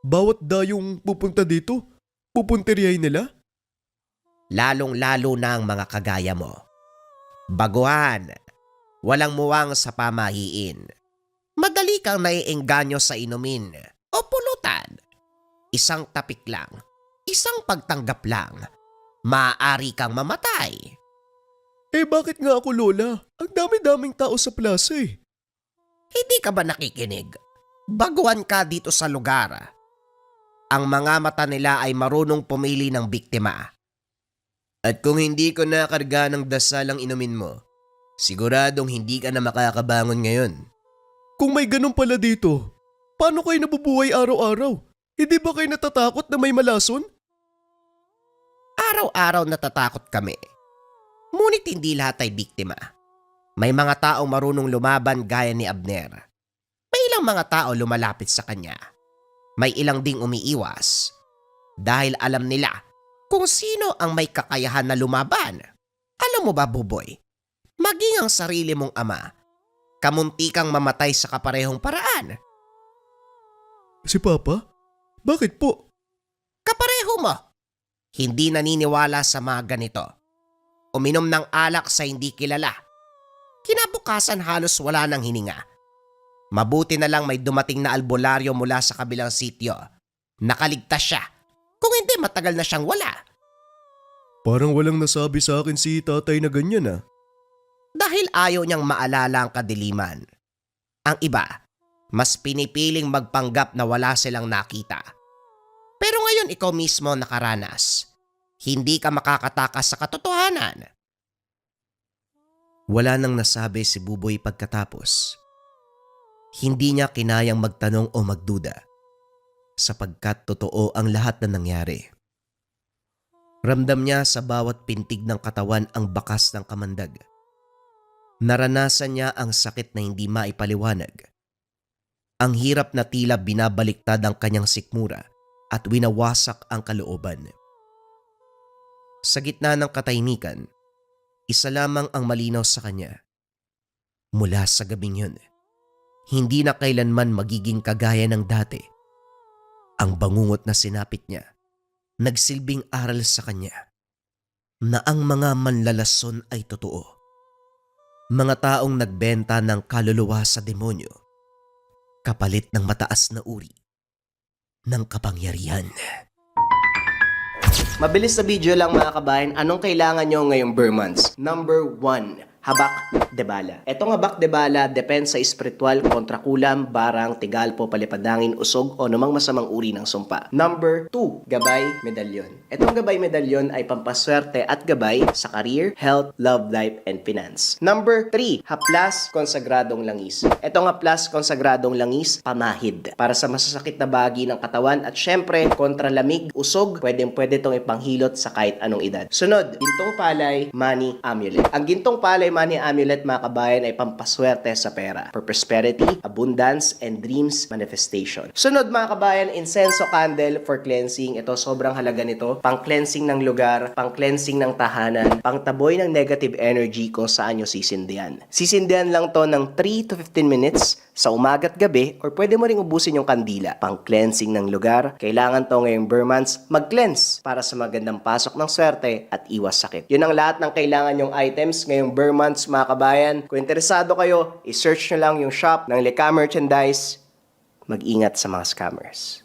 bawat dayong pupunta dito, pupunteriyahin nila? Lalong-lalo na ang mga kagaya mo. Baguhan, walang muwang sa pamahiin. Madali kang naiengganyo sa inumin o pulutan. Isang tapik lang, isang pagtanggap lang, maaari kang mamatay. Eh bakit nga ako, Lola? Ang dami-daming tao sa plaza eh. Hindi ka ba nakikinig? Baguhan ka dito sa lugar. Ang mga mata nila ay marunong pumili ng biktima. At kung hindi ko nakarga ng dasal ang inumin mo, siguradong hindi ka na makakabangon ngayon. Kung may ganun pala dito, paano kayo nabubuhay araw-araw? Hindi ba kayo natatakot na may malason? Araw-araw natatakot kami. Ngunit hindi lahat ay biktima. May mga taong marunong lumaban gaya ni Abner. May ilang mga tao lumalapit sa kanya. May ilang ding umiiwas. dahil alam nila kung sino ang may kakayahan na lumaban. Alam mo ba, Buboy, maging ang sarili mong ama, kamunti kang mamatay sa kaparehong paraan. Si Papa? Bakit po? Kapareho mo. Hindi naniniwala sa mga ganito. Uminom ng alak sa hindi kilala. Kinabukasan halos wala ng hininga. Mabuti na lang may dumating na albularyo mula sa kabilang sityo. Nakaligtas siya. Kung hindi, matagal na siyang wala. Parang walang nasabi sa akin si tatay na ganyan ah. Dahil ayaw niyang maalala ang kadiliman. Ang iba, mas pinipiling magpanggap na wala silang nakita. Pero ngayon ikaw mismo nakaranas. Hindi ka makakatakas sa katotohanan. Wala nang nasabi si Buboy pagkatapos. Hindi niya kinayang magtanong o magduda sapagkat totoo ang lahat na nangyari. Ramdam niya sa bawat pintig ng katawan ang bakas ng kamandag. Naranasan niya ang sakit na hindi maipaliwanag. Ang hirap na tila binabaliktad ang kanyang sikmura at winawasak ang kalooban. Sa gitna ng katahimikan, isa lamang ang malinaw sa kanya. Mula sa gabing yun, hindi na kailanman magiging kagaya ng dati. Ang bangungot na sinapit niya, nagsilbing aral sa kanya na ang mga manlalason ay totoo. Mga taong nagbenta ng kaluluwa sa demonyo, kapalit ng mataas na uri ng kapangyarihan. Mabilis na video lang mga kabayan, anong kailangan nyo ngayong Burr months? Number 1, habak de bala. Etong habak de bala, depensa espiritual kontra kulam, barang, tigalpo, palipadangin, usog o namang masamang uri ng sumpa. Number 2, gabay medalyon. Etong gabay medalyon ay pampaswerte at gabay sa career, health, love life, and finance. Number 3, haplas konsagradong langis. Etong haplas konsagradong langis, pamahid. Para sa masasakit na bahagi ng katawan at syempre, kontra lamig, usog, pwede itong ipanghilot sa kahit anong edad. Sunod, gintong palay, money amulet. Ang gintong palay, money amulet mga kabayan ay pampaswerte sa pera for prosperity, abundance, and dreams manifestation. Sunod mga kabayan, incenso candle for cleansing. Ito sobrang halaga nito. Pang cleansing ng lugar, pang cleansing ng tahanan, pang taboy ng negative energy kung saan nyo sisindihan. Sisindihan lang to ng 3 to 15 minutes sa umaga at gabi or pwede mo ring ubusin yung kandila. Pang cleansing ng lugar, kailangan to ngayong Burr months mag-cleanse para sa magandang pasok ng swerte at iwas sakit. Yun ang lahat ng kailangan yung items ngayong Burr months mga kabayan. Kung interesado kayo, i-search nyo lang yung shop ng Leka Merchandise. Mag-ingat sa mga scammers.